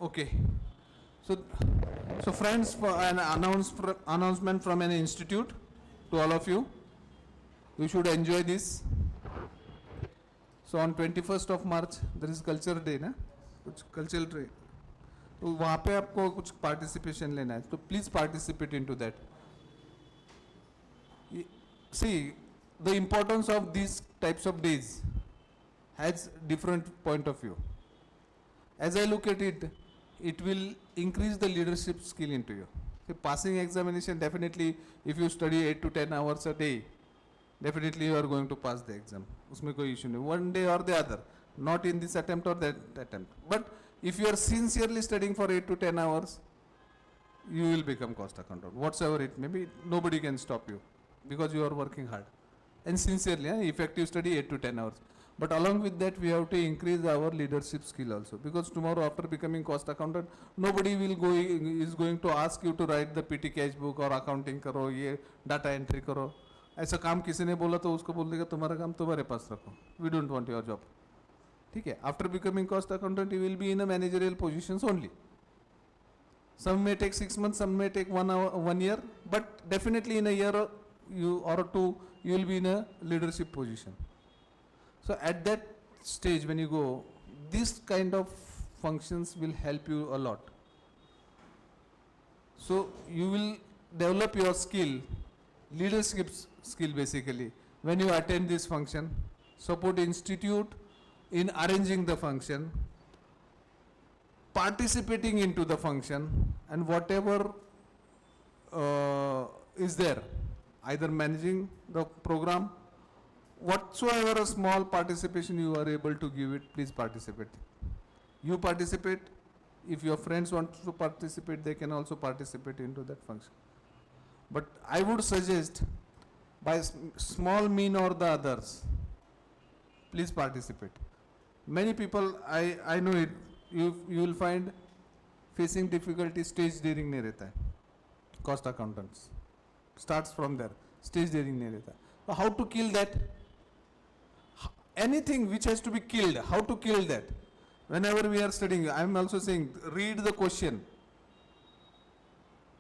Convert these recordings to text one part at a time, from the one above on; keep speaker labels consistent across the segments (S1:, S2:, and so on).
S1: Okay. So, so friends, for an announcement from an institute to all of you. You should enjoy this. So on 21st of March there is culture day ना, कुछ cultural day. तो वहाँ पे आपको कुछ participation लेना है, तो please participate into that. See, the importance of these types of days has different point of view. As I look at it, it will increase the leadership skill into you. See, passing examination, definitely if you study 8 to 10 hours a day, definitely you are going to pass the exam. उसमें कोई issue नहीं. One day or the other, not in this attempt or that attempt. But if you are sincerely studying for 8 to 10 hours, you will become cost accountant. Whatsoever it may be, nobody can stop you because you are working hard. And sincerely, effective study 8 to 10 hours. But along with that, we have to increase our leadership skill also. Because tomorrow, after becoming cost accountant, nobody is going to ask you to write the PT cash book or accounting करो, ये data entry करो. ऐसा काम किसी ने बोला तो उसको बोल देगा तुम्हारा काम तुम्हारे पास रखो. We don't want your job. ठीक है? After becoming cost accountant, you will be in a managerial positions only. Some may take 6 months, some may take 1 year, but definitely in a year or two, you will be in a leadership position. So at that stage when you go, this kind of functions will help you a lot. So you will develop your skill, leadership skill basically, when you attend this function, support institute in arranging the function, participating into the function, and whatever is there, either managing the program, whatsoever a small participation you are able to give it, please participate. You participate. If your friends want to participate, they can also participate into that function. But I would suggest, by small mean or the others, please participate. Many people, I know it, you will find facing difficulty, stage daring नहीं रहता है. Cost accountants starts from there. Stage daring नहीं रहता. So how to kill that? Anything which has to be killed, how to kill that? Whenever we are studying, I am also saying, read the question.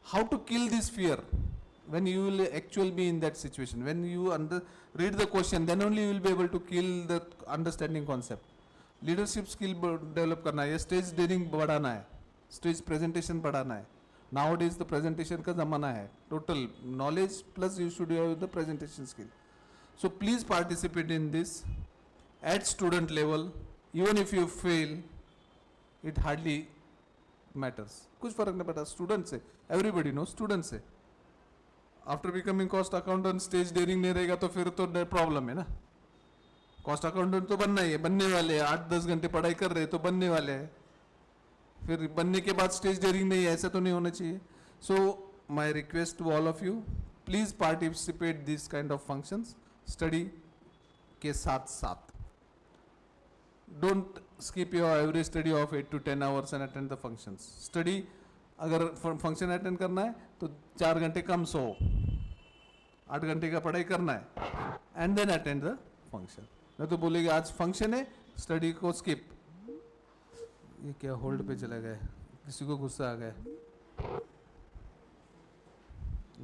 S1: How to kill this fear? When you will actually be in that situation, when you read the question, then only you will be able to kill the understanding concept. Leadership skill develop करना है, stage daring बढ़ाना है, stage presentation बढ़ाना है. Nowadays the presentation का ज़माना है. Total knowledge plus you should have the presentation skill. So please participate in this at student level. Even if you fail, it hardly matters. कुछ फर्क नहीं पड़ता. Students है, everybody knows students है. After becoming cost accountant, stage daring नहीं रहेगा तो फिर तो problem है ना. कॉस्ट अकाउंटेंट तो बनना ही है, बनने वाले हैं, 8-10 घंटे पढ़ाई कर रहे हैं तो बनने वाले हैं. फिर बनने के बाद स्टेज डेयरिंग नहीं है, ऐसा तो नहीं होना चाहिए. So my request to all of you, please participate this kind of functions study के साथ साथ. Don't skip your average study of 8 to 10 hours and attend the functions. Study अगर फंक्शन अटेंड करना है तो 4 घंटे कम सो, 8 घंटे का पढ़ाई करना है and then attend the function. नहीं तो बोलेगे आज फंक्शन है, स्टडी को स्किप. ये क्या होल्ड पे चला गया, किसी को गुस्सा आ गया.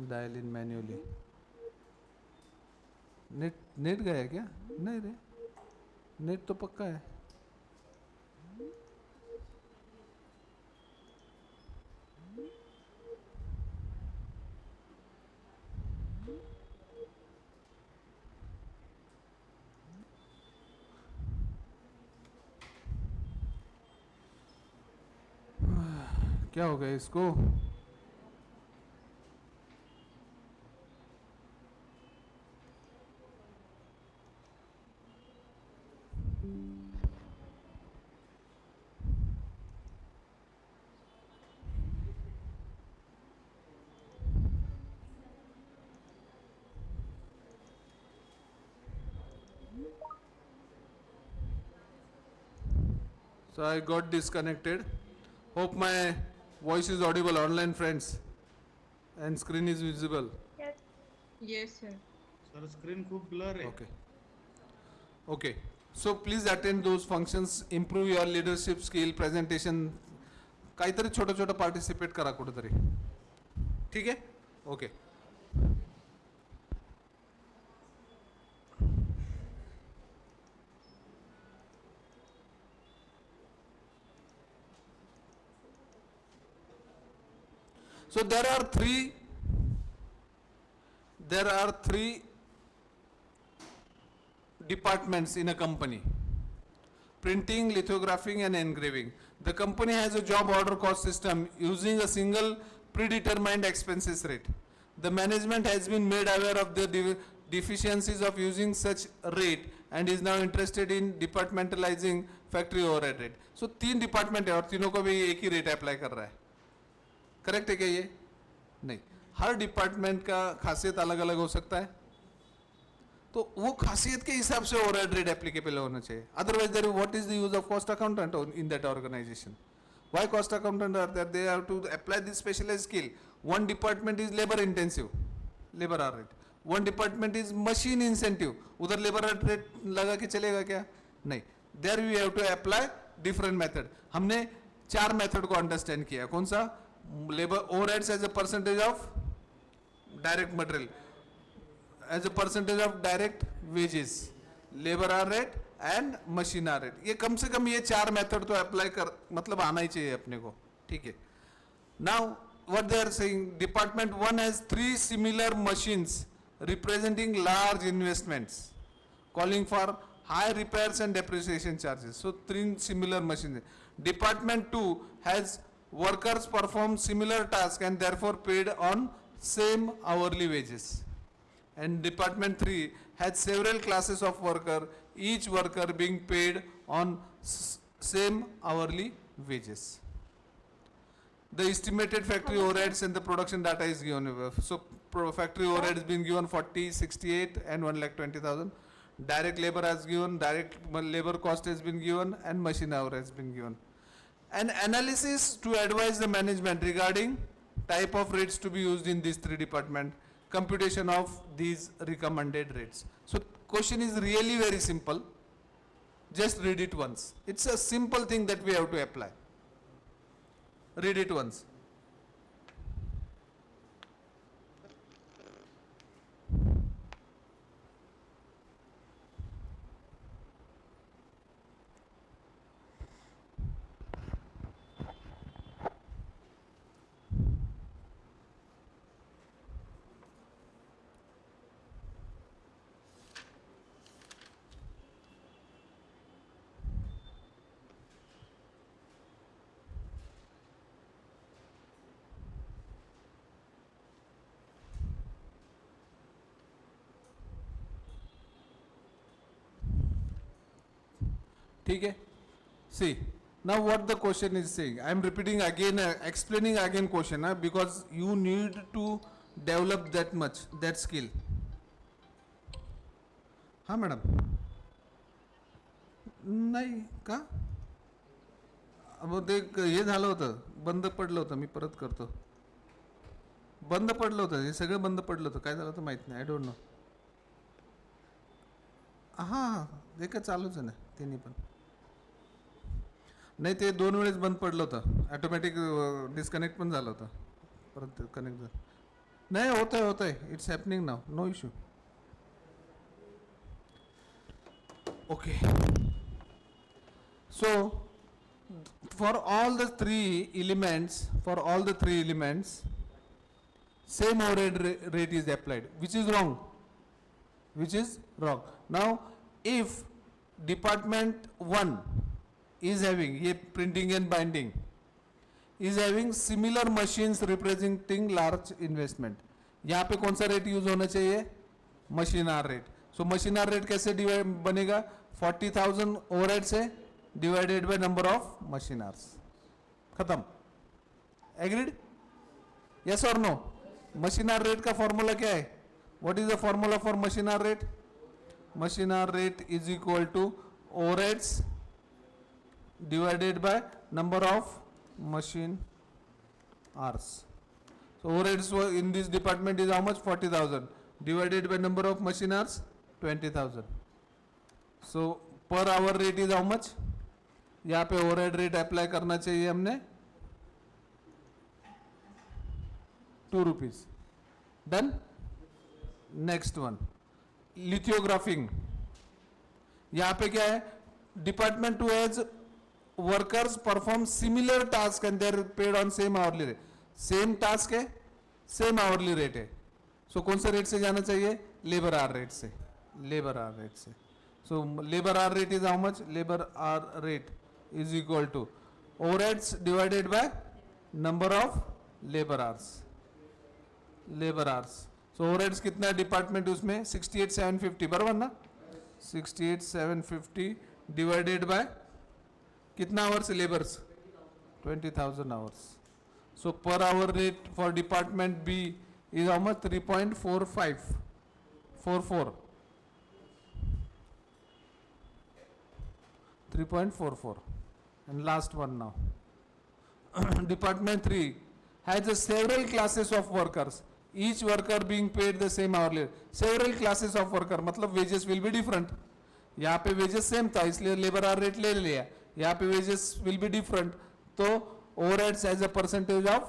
S1: Dial in manually. नेट गया है क्या? नहीं रे, नेट तो पक्का है. क्या हो गया इसको? So I got disconnected. Hope my voice is audible, online friends, and screen is visible.
S2: Yes. Yes, sir.
S3: Sir screen खूप ब्लर आहे.
S1: Okay. Okay. So please attend those functions, improve your leadership skill, presentation, काहीतरी छोटं छोटं participate करा कुठेतरी. ठीक आहे, okay. So there are three departments in a company: printing, lithographing, and engraving. The company has a job order cost system using a single predetermined expenses rate. The management has been made aware of the deficiencies of using such rate and is now interested in departmentalizing factory overhead rate. So तीन department है और तीनों को भी एक ही rate apply कर रहा है. करेक्ट है क्या ये? नहीं, हर डिपार्टमेंट का खासियत अलग अलग हो सकता है, तो वो खासियत के हिसाब से ओवरहेड रेट एप्लीकेबल होना चाहिए. Otherwise there what is the use of cost accountant in that organisation? Why cost accountant are there? They have to apply this specialised skill. One department is labour intensive, labour hour rate. One department is machine incentive, उधर labour rate लगा के चलेगा क्या? नहीं. There we have to apply different method. हमने 4 method को understand किया. कौन सा? Labour overheads as a percentage of direct material, as a percentage of direct wages, labour hour rate and machine hour rate. ये कम से कम ये 4 मेथड तो अप्लाई कर मतलब आना ही चाहिए अपने को. ठीक है. Now what they are saying, department 1 has 3 similar machines representing large investments calling for high repairs and depreciation charges. So 3 similar machines. Department 2 has workers perform similar tasks and therefore paid on same hourly wages. And Department 3 has several classes of worker, each worker being paid on same hourly wages. The estimated factory overheads and the production data is given. So factory overhead has been given 40, 68 and 1,20,000. Direct labor has given, direct labor cost has been given, and machine hour has been given. An analysis to advise the management regarding type of rates to be used in these 3 departments, computation of these recommended rates. So question is really very simple. Just read it once. It's a simple thing that we have to apply. Read it once. ठीक है. See, now what the question is saying, I am repeating again, explaining again question, because you need to develop that much, that skill. हाँ madam? नाही का? अब देख हे झालं होतं, बंद पडलं होतं, मी परत करतो. बंद पडलं होतं, हे सगळं बंद पडलं होतं. काय झालं होतं माहित नाही, आय डोंट नो. हां, ते काय चालूच आहे ना तिन्ही पण. नाही, ते 2 वेळेस बंद पडलं होतं, ॲटोमॅटिक डिस्कनेक्ट पण झालं होतं, परत कनेक्ट झालं. नाही, होत आहे, it's happening now, no issue. Okay. So for all the 3 elements, same overhead rate is applied, which is wrong. Now if department 1 is having, ये printing and binding, is having similar machines representing large investment, यहाँ पे कौन सा rate use होना चाहिए? Machine hour rate. So machine hour rate कैसे divide बनेगा? 40,000 overhead से divided by number of machine hours. खत्म. एग्रीड? यस और नो? मशीन आर रेट का फॉर्मूला क्या है? What is the formula for machine hour rate? Machine hour rate is equal to overheads divided by number of machine hours. So overheads in this department is how much? 40,000 divided by number of machine hours, 20,000. So per hour rate is how much? यहाँ पे overhead rate apply करना चाहिए हमने 2 rupees. Done. Next one, lithographing. यहाँ पे क्या है, department 2 has workers perform similar task and they are paid on same hourly rate. Same task है, same hourly rate है. So कौन से rate से जाना चाहिए? Labor hour rate से. Labor hour rate से. So labor hour rate is how much? Labor hour rate is equal to overheads divided by number of labor hours. Labor hours. So overheads कितना है department उसमें 68,750 बराबर ना, 68,750 divided by कितना hours labours 20,000 hours. So per hour rate for department B is how much 3.4544 3.44. And last one now. Department 3 has several classes of workers, each worker being paid the same hourly. Several classes of worker मतलब wages will be different. यहाँ पे wages same था इसलिए labor hour rate ले लिया. यहाँ पे wages will be different तो overheads as a percentage of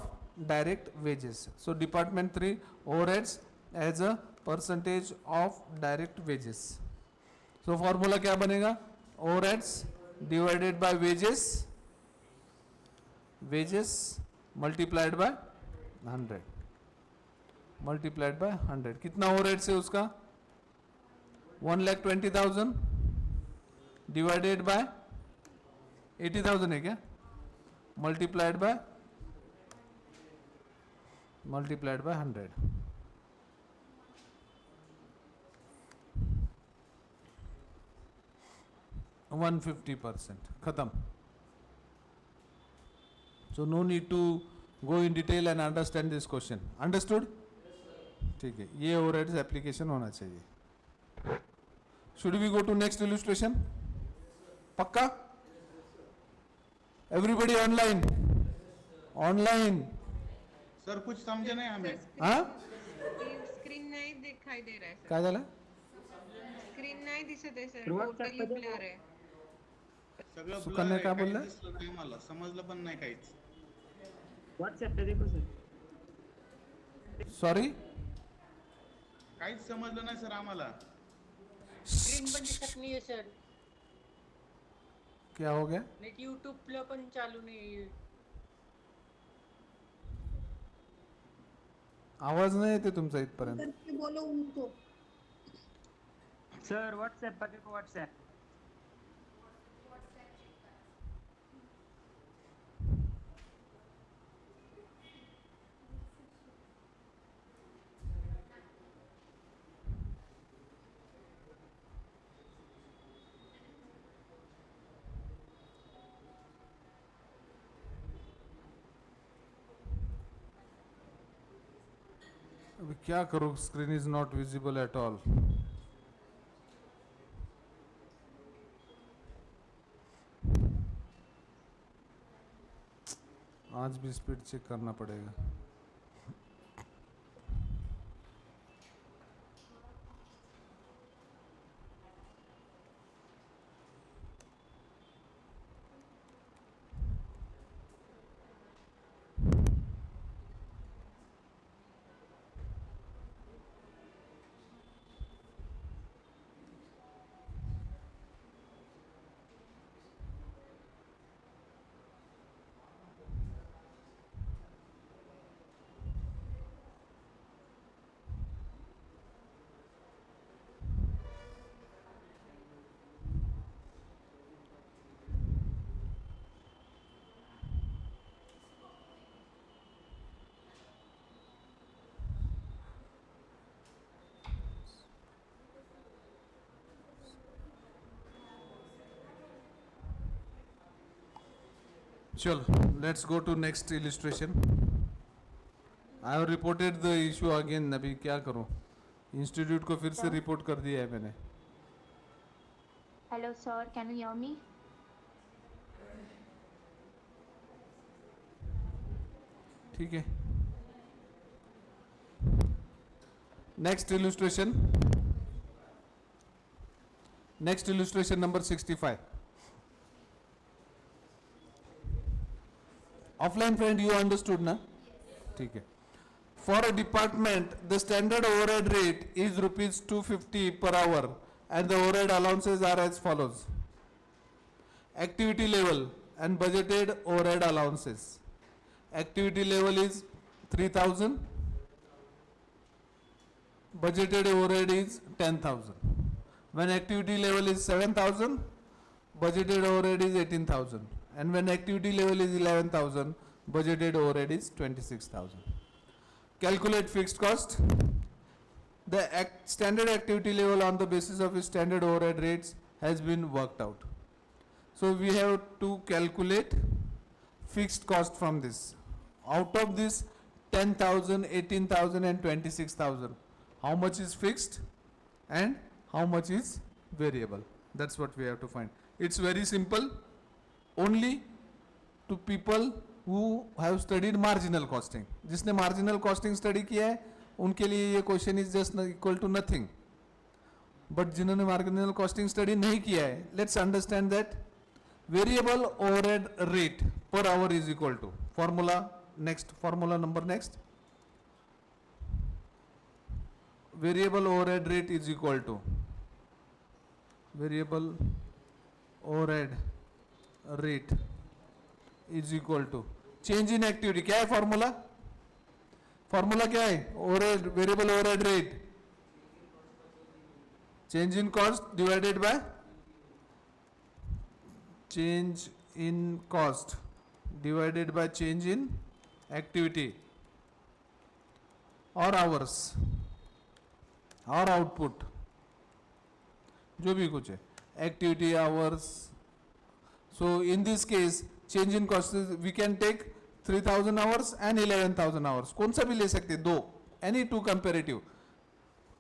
S1: direct wages. So department 3 overheads as a percentage of direct wages. So formula क्या बनेगा? Overheads divided by wages multiplied by 100 multiplied by 100. कितना overhead से उसका 1,20,000 divided by 80,000 है क्या, multiplied by 100. %150 खत्म. So no need to go in detail and understand this question. Understood? ठीक है, ये overheads application होना चाहिए. Should we go to next illustration? पक्का? Everybody online? Online?
S3: सर कुछ समझे नाही आम्ही.
S1: हाँ?
S2: स्क्रीन नाही दिखाई दे रहा है सर.
S1: काय झालं?
S2: स्क्रीन नाही दिसत आहे सर, टोटली ब्लर आहे.
S3: सगळं
S1: सुकन्या
S3: blur
S1: काय
S3: आहे,
S1: बोलल्या?
S3: काहीच दिसलं नाही मला, समजलं पण नाही काहीच.
S4: व्हाट्सएप पे देखो सर.
S1: Sorry?
S3: काहीच समजलं नाही सर आम्हाला.
S5: स्क्रीन पण दिसत नाहीये सर.
S1: क्या हो गया?
S5: नेट यूट्यूबला पण चालू नाहीये.
S1: आवाज नाही येते तुमचा इथपर्यंत.
S6: बोलो उनको.
S4: सर व्हाट्सएप पे देखो व्हाट्सएप.
S1: अभी क्या करूँ, screen is not visible at all. आज भी स्पीड चेक करना पड़ेगा. Sure, let's go to next illustration. I have reported the issue again. अभी क्या करूं, इंस्टीट्यूट को फिर से रिपोर्ट कर दिया है मैंने.
S7: Hello sir, can you hear me?
S1: ठीक है. Next illustration. Next illustration number 65. Offline friend you understood ना, ठीक है. for a department, the standard overhead rate is rupees 250 per hour and the overhead allowances are as follows. Activity level and budgeted overhead allowances. Activity level is 3,000. Budgeted overhead is 10,000. When activity level is 7,000, budgeted overhead is 18,000. And when activity level is 11,000, budgeted overhead is 26,000. Calculate fixed cost. The standard activity level on the basis of standard overhead rates has been worked out. So we have to calculate fixed cost from this. Out of this 10,000, 18,000 and 26,000, how much is fixed and how much is variable? That's what we have to find. It's very simple. Only to people who have studied marginal costing. जिसने marginal costing study किया है, उनके लिए ये question is just equal to nothing. But जिन्होंने marginal costing study नहीं किया है, let's understand that variable overhead rate per hour is equal to formula next, formula number next. Variable overhead rate is equal to variable overhead rate is equal to change in activity. क्या है formula? Formula क्या है? Overhead, variable overhead rate, change in cost divided by change in cost divided by change in activity or hours or output, जो भी कुछ है, activity, hours. So in this case, change in cost is, we can take 3,000 hours and 11,000 hours. कौन सा भी ले सकते हैं, दो, any two comparative.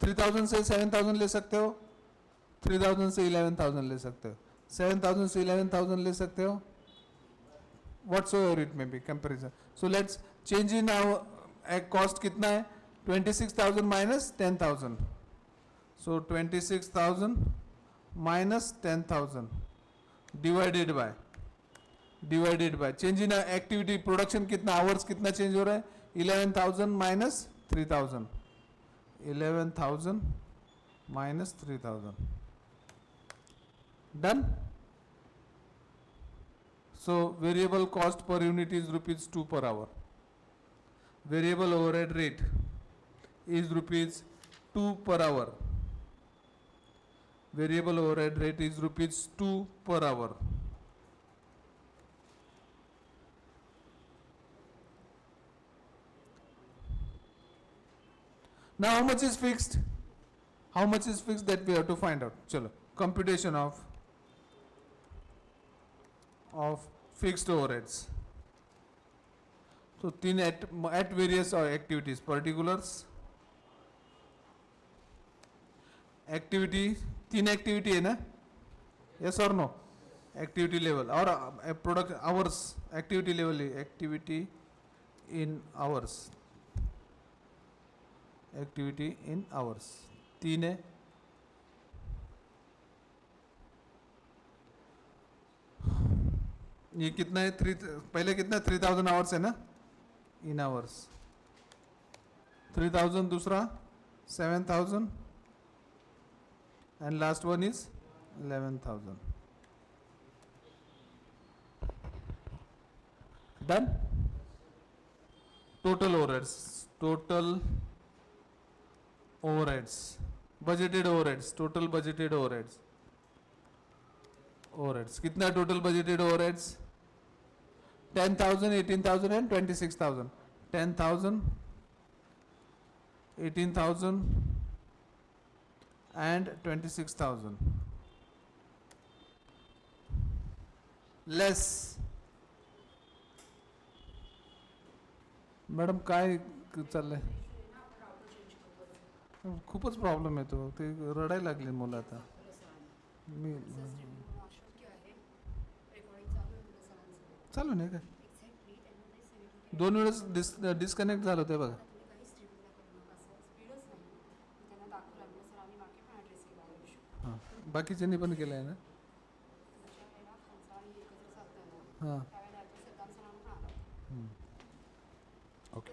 S1: 3,000 से 7,000 ले सकते हो, 3,000 से 11,000 ले सकते हो, 7,000 से 11,000 ले सकते हो, whatsoever it may be comparison. So let's change in our cost कितना है, 26,000 minus 10,000. So 26,000 minus 10,000 divided by change in activity production कितना hours कितना change हो रहा है, 11,000 minus 3,000, 11,000 minus 3,000. Done. So variable cost per unit is rupees 2 per hour. Variable overhead rate is rupees 2 per hour. Variable overhead rate is rupees 2 per hour. Now how much is fixed? How much is fixed, that we have to find out. Chalo, computation of fixed overheads. So तीन at various activities, particulars, activity, तीन activity है ना? Yes or no? Activity level और product hours, activity level, activity in hours, activity in hours, तीन है. ये कितना है, पहले कितना 3,000 आवर्स है ना, इन आवर्स 3,000, दूसरा 7,000 and last one is 11,000. Done. Total overheads, total overheads, budgeted overheads, total budgeted overheads, overheads कितना total budgeted overheads, 10,000, 18,000 and 26,000. 10,000, 18,000 and 26,000 less. Madam काय चाललंय, खूपच प्रॉब्लेम येतो, ते रडायला लागले मुलं आता. मी चालू नाही काय, 2 वेळेस डिस्कनेक्ट झालं ते बघा. हां, बाकीच्यांनी पण केलं आहे ना. हां, ओके.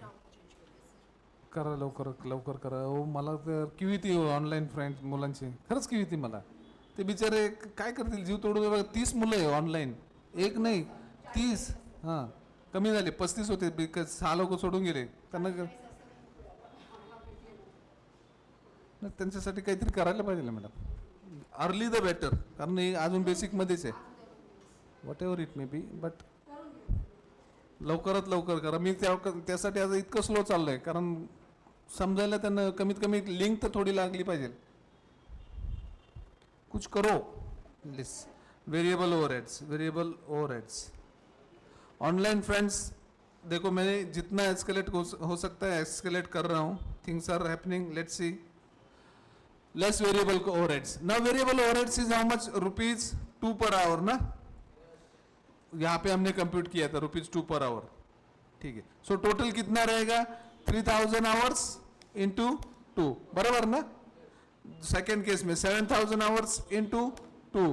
S1: करा लवकर लवकर करा. हो मला तर क्यू येते ऑनलाईन फ्रेंड्स मुलांची, खरंच क्यू येते मला. ते बिचारे काय करतील, जीव तोडून बघा. 30 मुलं आहे ऑनलाईन, एक नाही 30. हां, कमी झाले 35 होते, बिकॉज 6 लोक सोडून गेले. त्यांना नाही, त्यांच्यासाठी काहीतरी करायला पाहिजे ना मॅडम. अर्ली द बेटर, कारण हे अजून बेसिकमध्येच आहे. What ever it may be, but लवकरात लवकर करा. मी त्यासाठी आता इतकं स्लो चाललं आहे, कारण समजायला त्यांना कमीत कमी लिंक तर थोडी लागली पाहिजे. कुछ करो लिस. Variable overheads online friends. देखो मैंने जितना एस्केलेट हो सकता है एस्केलेट कर रहा हूँ. Things are happening, let's see. Less variable overheads. Now variable overheads is how much, ₹2 per our ना. यहाँ पे हमने कंप्यूट किया था ₹2 पर आवर. ठीक है, सो टोटल कितना रहेगा, 3000 आवर्स इंटू 2, बराबर ना. सेकेंड केस में 7000 hours into 2,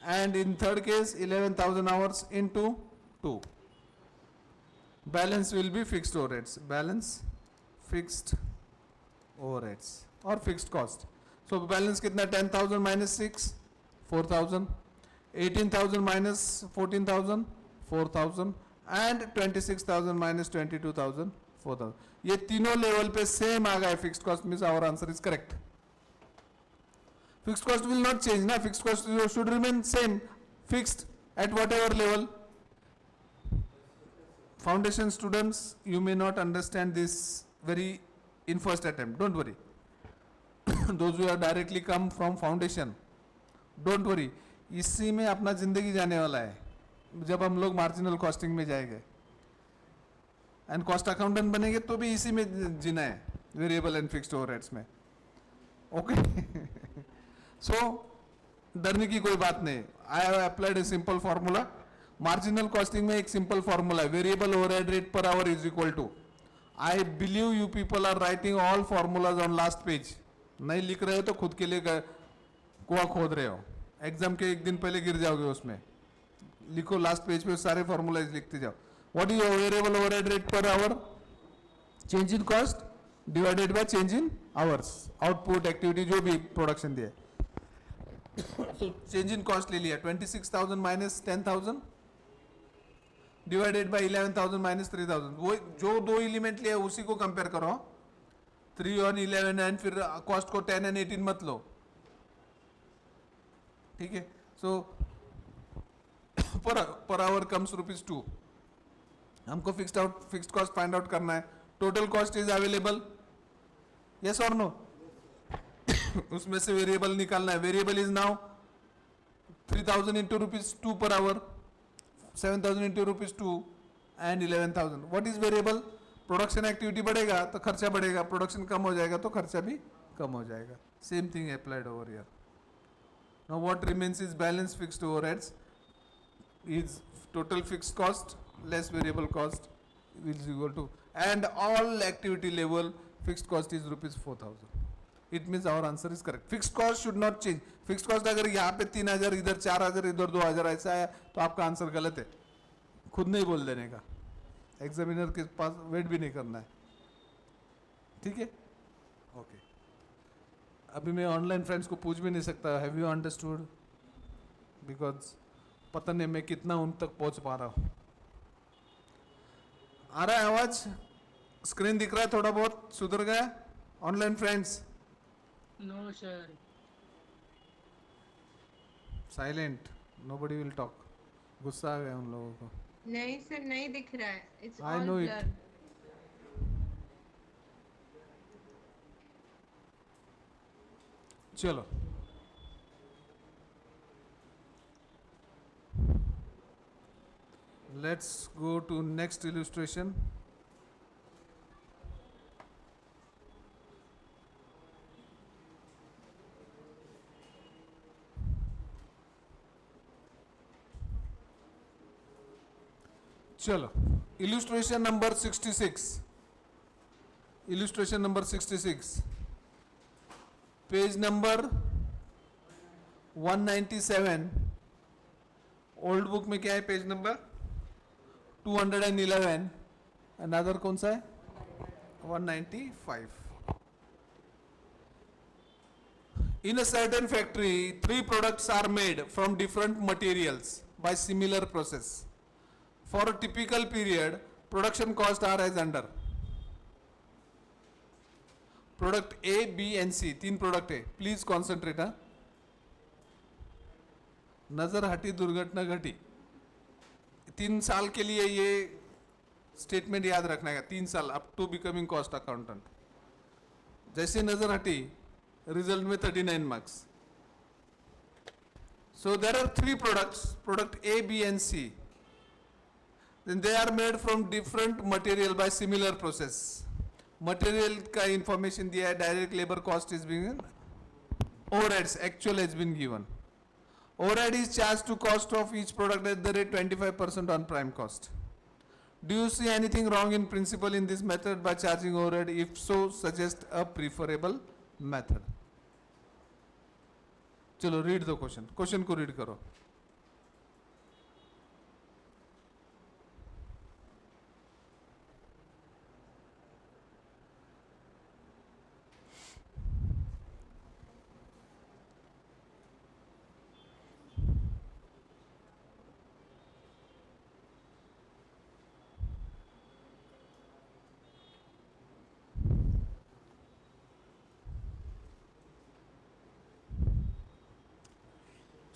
S1: and in third case 11000 hours into 2. Balance will be fixed overheads. Balance fixed overheads और फिक्स्ड कॉस्ट. सो बैलेंस कितना, 10,000 माइनस 6, 4,000. 18,000 minus 14,000, 4,000, and 26,000 minus 22,000, 4,000. ये तीनों लेवल पे सेम आ गए fixed cost. Means our answer is correct. Fixed cost will not change ना. Fixed cost should remain same, fixed at whatever level. Foundation students, you may not understand this very in first attempt. Don't worry. Those who have directly come from foundation, don't worry. इसी में अपना जिंदगी जाने वाला है जब हम लोग मार्जिनल कॉस्टिंग में जाएंगे एंड कॉस्ट अकाउंटेंट बनेंगे तो भी इसी में जीना है, वेरिएबल एंड फिक्स्ड ओवरहेड्स में. ओके, सो डरने की कोई बात नहीं. I have applied a simple formula. Marginal costing में एक सिंपल फॉर्मूला है, variable overhead rate per hour is equal to. I believe you people are writing all formulas on last page. नहीं लिख रहे हो तो खुद के लिए कुआं खोद रहे हो. एग्जाम के एक दिन पहले गिर जाओगे उसमें. लिखो लास्ट पेज पे सारे फॉर्मूलाज लिखते जाओ. What is variable overhead rate per our, change in cost divided by change in hours, output activity जो भी प्रोडक्शन दिया. सो चेंज इन कॉस्ट ले लिया, 26,000 माइनस 10,000 डिवाइडेड बाय 11,000 माइनस 3,000. वो जो दो एलिमेंट लिया उसी को कंपेयर करो, 3 और 11, एंड फिर कॉस्ट को 10 एंड 18 मत लो. ठीक है, सो पर आवर कम्स ₹2. हमको फिक्स्ड कॉस्ट फाइंड आउट करना है. Total cost is available, yes और नो. उसमें से वेरिएबल निकालना है. Variable is now 3,000 into ₹2 per our, 7,000 into ₹2, and 11,000. What is variable. Production activity बढ़ेगा तो खर्चा बढ़ेगा, प्रोडक्शन कम हो जाएगा तो खर्चा भी कम हो जाएगा. Same thing applied over here. Now what remains is balance fixed overheads is total fixed cost less variable cost is equal to, and all activity level fixed cost is ₹4,000. It means our answer is correct. Fixed cost should not change. Fixed cost अगर यहाँ पे 3,000 इधर 4,000 इधर 2,000 ऐसा है तो आपका answer गलत है. खुद नहीं बोल देने का, एग्जामिनर के पास वेट भी नहीं करना है. ठीक है, ओके. अभी मैं ऑनलाइन फ्रेंड्स को पूछ भी नहीं सकता हैव यू अंडरस्टूड, बिकॉज पता नहीं मैं कितना उन तक पहुंच पा रहा हूँ. आ रहा है आवाज, स्क्रीन दिख रहा है, थोड़ा बहुत सुधर गया online friends.
S5: No sir.
S1: Silent, nobody will talk. गुस्सा आ गया उन लोगों को.
S2: नहीं सर, नहीं दिख रहा है. It's
S1: I
S2: all
S1: know it.
S2: Blur.
S1: चलो, let's go to next illustration. चलो, illustration number 66. Illustration number 66. Page number 197. Old book में क्या है पेज नंबर 211. अनदर कौन सा है, 195. In a certain factory, 3 products are made from different materials by similar process. For a typical period, production costs are as under. Product A, B and C, 3 product है. Please concentrate. नजर हटी दुर्घटना घटी. 3 साल के लिए ये स्टेटमेंट याद रखना है. 3 साल up to becoming cost accountant. जैसे नजर हटी रिजल्ट में 39 marks. So there are 3 products, product A, B and C. Then they are made from different material by similar process. Material का information दिया है. Direct labor cost is being, overheads actual has been given. Overhead is charged to cost of each product at the rate 25% on prime cost. Do you see anything wrong in principle in this method by charging overhead? If so, suggest a preferable method. चलो read the question. Question को read करो.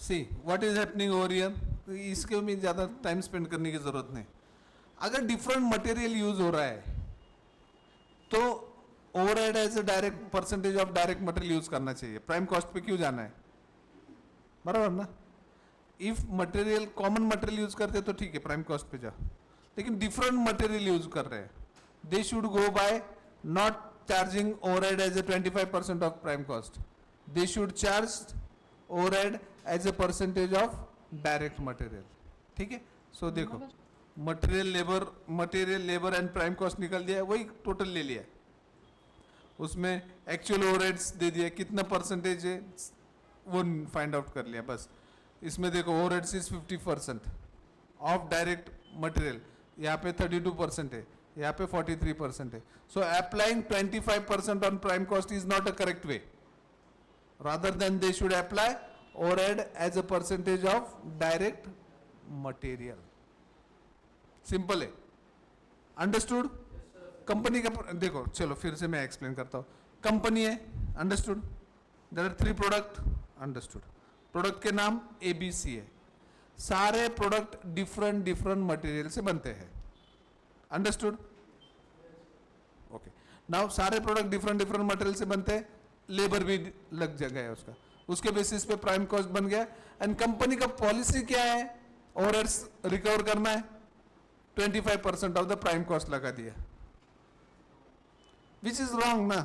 S1: सी what is happening over here. इसके में ज़्यादा time spend करने की ज़रूरत नहीं. अगर डिफरेंट मटेरियल यूज हो रहा है तो overhead as a direct percentage of direct material use करना चाहिए. प्राइम कॉस्ट पे क्यों जाना है? बराबर ना. If material common material use करते तो ठीक है, प्राइम कॉस्ट पे जाओ. लेकिन डिफरेंट मटेरियल यूज कर रहे हैं, they should go by not charging overhead as a 25% of prime cost. They should charge overhead as a percentage of direct material. ठीक है. सो देखो material labour and prime cost निकल दिया, वही total ले लिया. उसमें एक्चुअल ओवरहेड्स दे दिया, कितना परसेंटेज है वो फाइंड आउट कर लिया बस. इसमें देखो overheads is 50% of direct material. यहाँ पे 32% है, यहाँ पे 43% है. So applying 25% on prime cost is not a correct way. Rather than they should apply overhead as a percentage of direct material. Simple है. अंडरस्टूड. कंपनी का देखो, चलो फिर से मैं एक्सप्लेन करता हूँ. कंपनी है, understood. There are 3 product, understood. Product के नाम ABC है. सारे प्रोडक्ट डिफरेंट मटेरियल से बनते हैं, अंडरस्टूड. ओके. नाउ सारे प्रोडक्ट डिफरेंट मटेरियल से बनते हैं, लेबर भी लग गया उसका. उसके बेसिस पे प्राइम कॉस्ट बन गया. एंड कंपनी का पॉलिसी क्या है? ओवरहेड्स रिकवर करना है, 25% ऑफ द प्राइम कॉस्ट लगा दिया. विच इज रॉन्ग ना.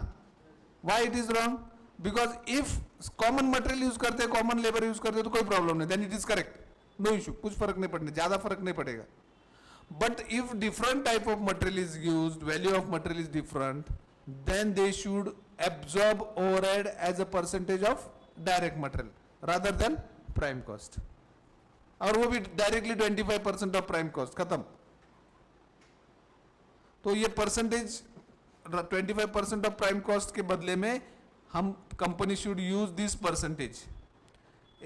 S1: Why it is wrong? Because if common material use करते, कॉमन लेबर यूज करते तो कोई प्रॉब्लम नहीं, then it is correct, no issue, कुछ फर्क नहीं पड़ने, ज्यादा फर्क नहीं पड़ेगा. But if different type of material is used, value of material is different, then they should absorb overhead as a percentage of direct material rather than prime cost. और वो भी डायरेक्टली 25% ऑफ प्राइम कॉस्ट खत्म. तो ये percentage 25% of prime cost के बदले में हम company should use this percentage.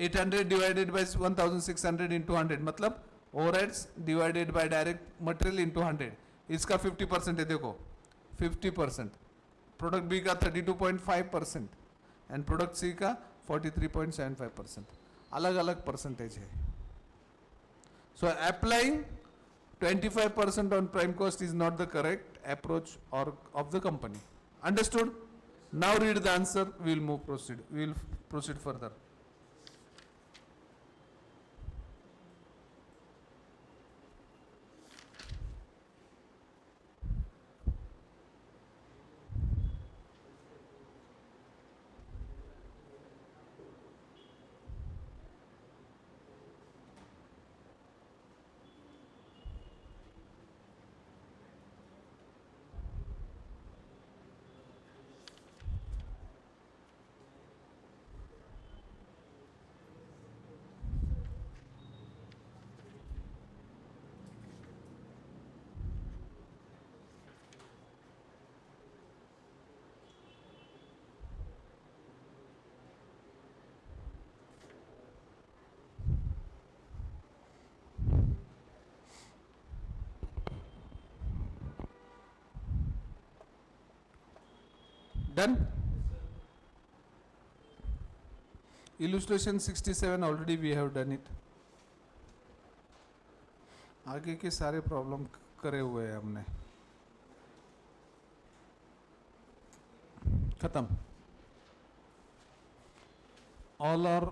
S1: 800 divided by 1600 into 100, मतलब overheads divided by direct material into 100. इसका 50% है, देखो 50%. प्रोडक्ट बी का 32.5% एंड प्रोडक्ट सी का 43.75%. अलग अलग परसेंटेज है. So applying 25% on prime cost is not the correct approach और of the company. Understood. Now read the answer. We will proceed further. Done? Illustration 67 already we have done it. आगे के सारे problem करे हुए हैं हमने. खत्म. All are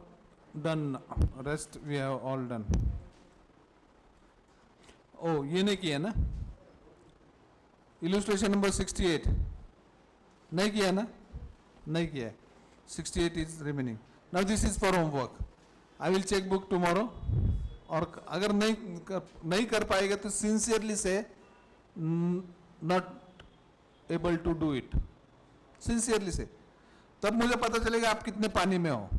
S1: done. Rest we have all done. Oh, ये नहीं किया ना? Illustration number 68. नहीं किया ना? नहीं किया. 68 is remaining. Now this is for homework. I will check book tomorrow. और अगर नहीं कर पाएगा तो sincerely say not able to do it. Sincerely say. तब मुझे पता चलेगा आप कितने पानी में हो.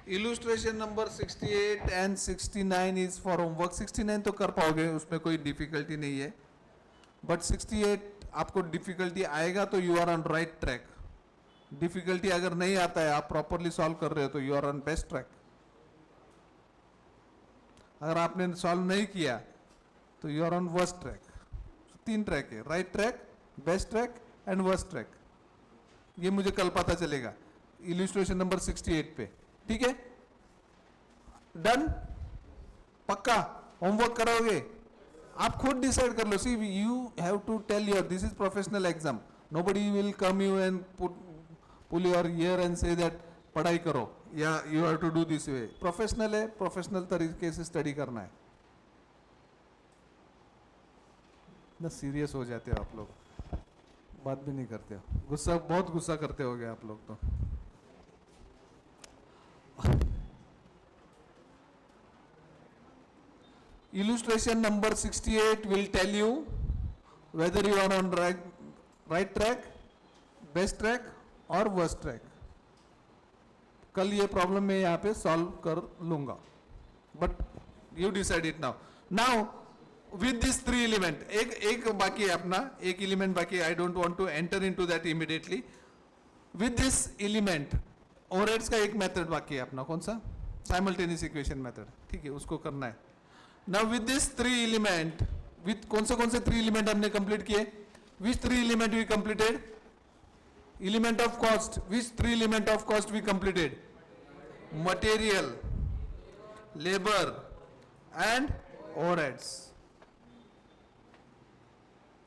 S1: Illustration number 68 and 69 is for homework. 69 तो कर पाओगे, उसमें कोई difficulty नहीं है. But 68 आपको difficulty आएगा तो you are on right track. Difficulty अगर नहीं आता है, आप properly solve कर रहे हो तो you are on best track. अगर आपने solve नहीं किया तो you are on worst track. 3 track है, right track, best track and worst track. ये मुझे कल पता चलेगा illustration number 68 पे. ठीक है? Done? पक्का? होमवर्क करोगे? आप खुद डिसाइड कर लो. See you have to tell your, this is professional exam. Nobody will come you and pull your ear and say that पढ़ाई करो या you have to do this way. Professional है, प्रोफेशनल तरीके से स्टडी करना है. ना सीरियस हो जाते हो आप लोग, बात भी नहीं करते हो. गुस्सा, बहुत गुस्सा करते होगे आप लोग तो. Illustration number 68 will tell you whether you are on right track, best track or worst track. कल ये प्रॉब्लम मैं यहाँ पे सॉल्व कर लूंगा. But you decide it now. Now with this 3 element, एक बाकी है अपना, एक एलिमेंट बाकी. I don't want to enter into that immediately. With this element overheads का एक मेथड बाकी है अपना. कौन सा? Simultaneous equation method. ठीक है, उसको करना है. Now with this 3 element, with कौन से 3 element हमने complete किए? Which 3 element we completed? Element of cost. Which 3 element of cost we completed? Material, labor and overheads.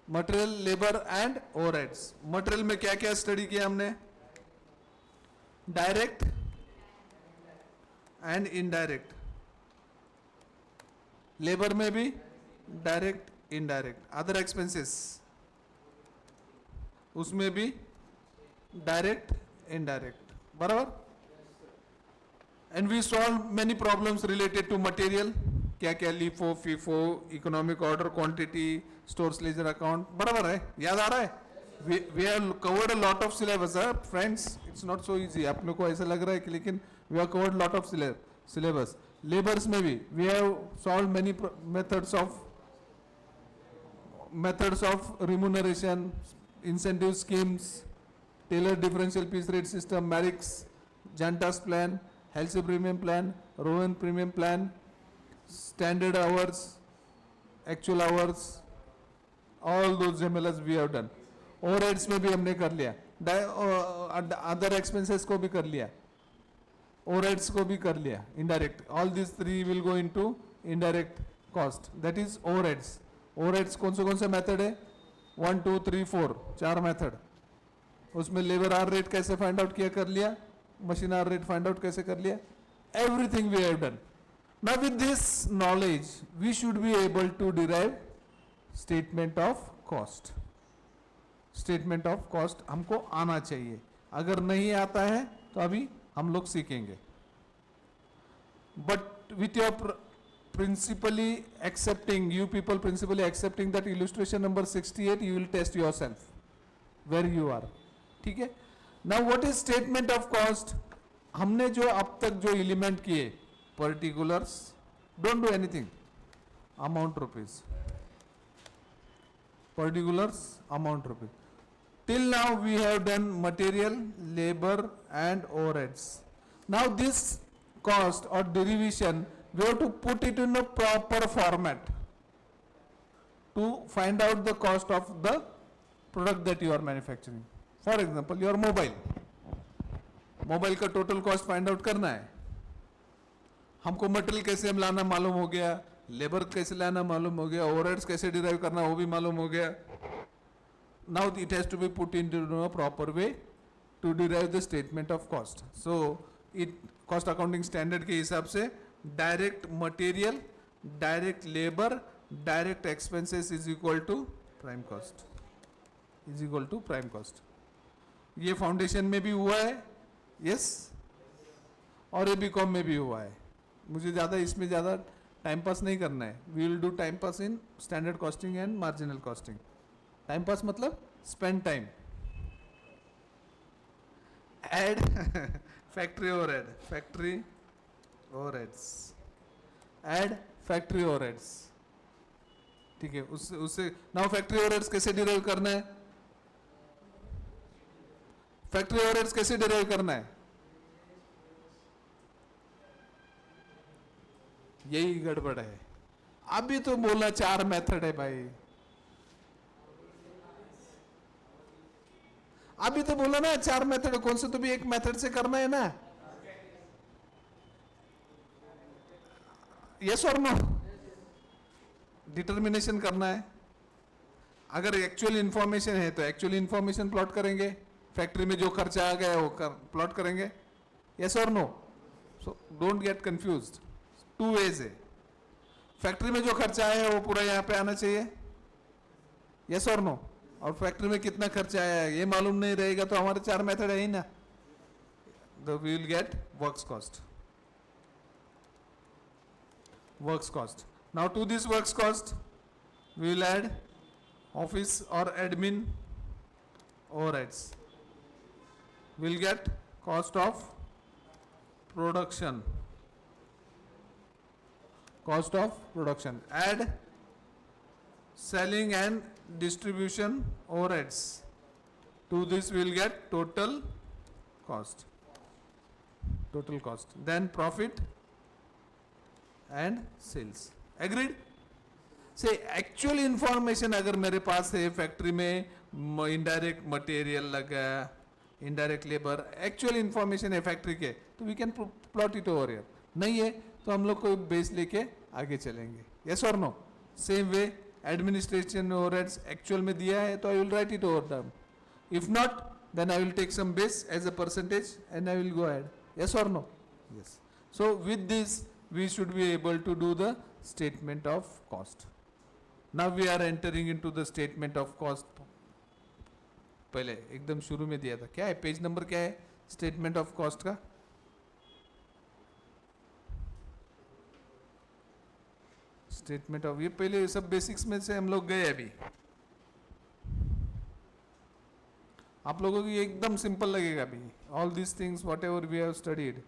S1: Material, labor and overheads. Material में क्या क्या स्टडी किया हमने? Direct and indirect. लेबर में भी डायरेक्ट, इनडायरेक्ट. अदर एक्सपेंसेस उसमें भी direct, indirect. बराबर. And we solve many problems related to material. क्या क्या? LIFO, FIFO, economic order, quantity, stores ledger account. बराबर है? याद आ रहा है? We have covered a lot of syllabus friends. It's not so easy. आप लोग को ऐसा लग रहा है कि, लेकिन we have covered lot of syllabus. Labours में भी we have solved many methods of remuneration, incentive schemes, Taylor differential piece rate system, Merrick's, Gantt's plan, health premium plan, Rowan premium plan, standard hours, actual hours, all those जेमेलस we have done. Overheads में भी हमने कर लिया. Other expenses को भी कर लिया, overheads को भी कर लिया. indirect, all these 3 will go into indirect cost, that is overheads. overheads कौन से मेथड है? 1 2 3 4 4 मेथड. उसमें लेबर आवर रेट कैसे फाइंड आउट किया, कर लिया. Machine hour rate find out कैसे कर लिया. Everything we have done. Now with this knowledge we should be able to derive statement of cost. Statement of cost हमको आना चाहिए. अगर नहीं आता है तो अभी हम लोग सीखेंगे. But with your principally accepting, you people principally accepting that illustration number 68, you will test yourself where you are. ठीक है. Now what is statement of cost? हमने जो अब तक जो एलिमेंट किए, particulars, don't do anything, amount rupees, particulars, amount rupees. Till now we have done material, labor and overheads. Now this cost or derivation, we have to put it in a proper format to find out the cost of the product that you are manufacturing. For example your mobile, mobile का total cost find out करना है हमको। Material कैसे हम लाना मालूम हो गया, लेबर कैसे लाना मालूम हो गया, ओवरहेड्स कैसे डिराइव करना वो भी मालूम हो गया। Now it has to be put into a proper way to derive the statement of cost. So it cost accounting standard के हिसाब से direct material, direct labour, direct expenses is equal to prime cost, is equal to prime cost. ये foundation में भी हुआ है, yes, और ये बीकॉम में भी हुआ है। मुझे ज़्यादा इसमें ज़्यादा टाइम पास नहीं करना है। We will do time pass in standard costing and marginal costing. Time pass मतलब spend time. Add factory overhead, factory overheads, add factory overheads, ठीक है। उससे नाउ फैक्ट्री ओवरहेड्स कैसे डिराइव करना है, फैक्ट्री ओवरहेड्स कैसे डिराइव करना है, यही गड़बड़ है। अभी तो बोला 4 मेथड है भाई, अभी तो बोला ना 4 मेथड, कौन से तो भी एक मेथड से करना है ना, यस और नो। डिटर्मिनेशन करना है। अगर एक्चुअल इंफॉर्मेशन है तो एक्चुअल इंफॉर्मेशन प्लॉट करेंगे, फैक्ट्री में जो खर्चा आ गया वो प्लॉट करेंगे, यस और no. So don't get confused, 2 ways है। फैक्ट्री में जो खर्चा आया है वो पूरा यहाँ पे आना चाहिए, यस और नो। और फैक्ट्री में कितना खर्चा आया है ये मालूम नहीं रहेगा तो हमारे 4 मेथड है ही ना, we will get works cost, works cost. Now to this works cost we will add office or admin overheads. We will get cost of production, cost of production. Add selling and distribution overheads. To this we will get total cost, total cost. Then profit and sales. Agreed? Say actual information अगर मेरे पास है factory में indirect material लगा, indirect labour, actual information है factory के, तो we can plot it over here. नहीं है तो हम लोग कोई बेस लेके आगे चलेंगे, यस और no. Same way administration overheads actual में दिया है तो I will write it over down, if not then I will take some base as a percentage and I will go ahead, yes और no, yes. So with this we should be able to do the statement of cost. Now we are entering into the statement of cost. पहले एकदम शुरू में दिया था, क्या है page number, क्या है स्टेटमेंट ऑफ कॉस्ट का, स्टेटमेंट ऑफ, ये पहले सब बेसिक्स में से हम लोग गए अभी। आप लोगों को ये एकदम सिंपल लगेगा अभी, all this things whatever we have studied.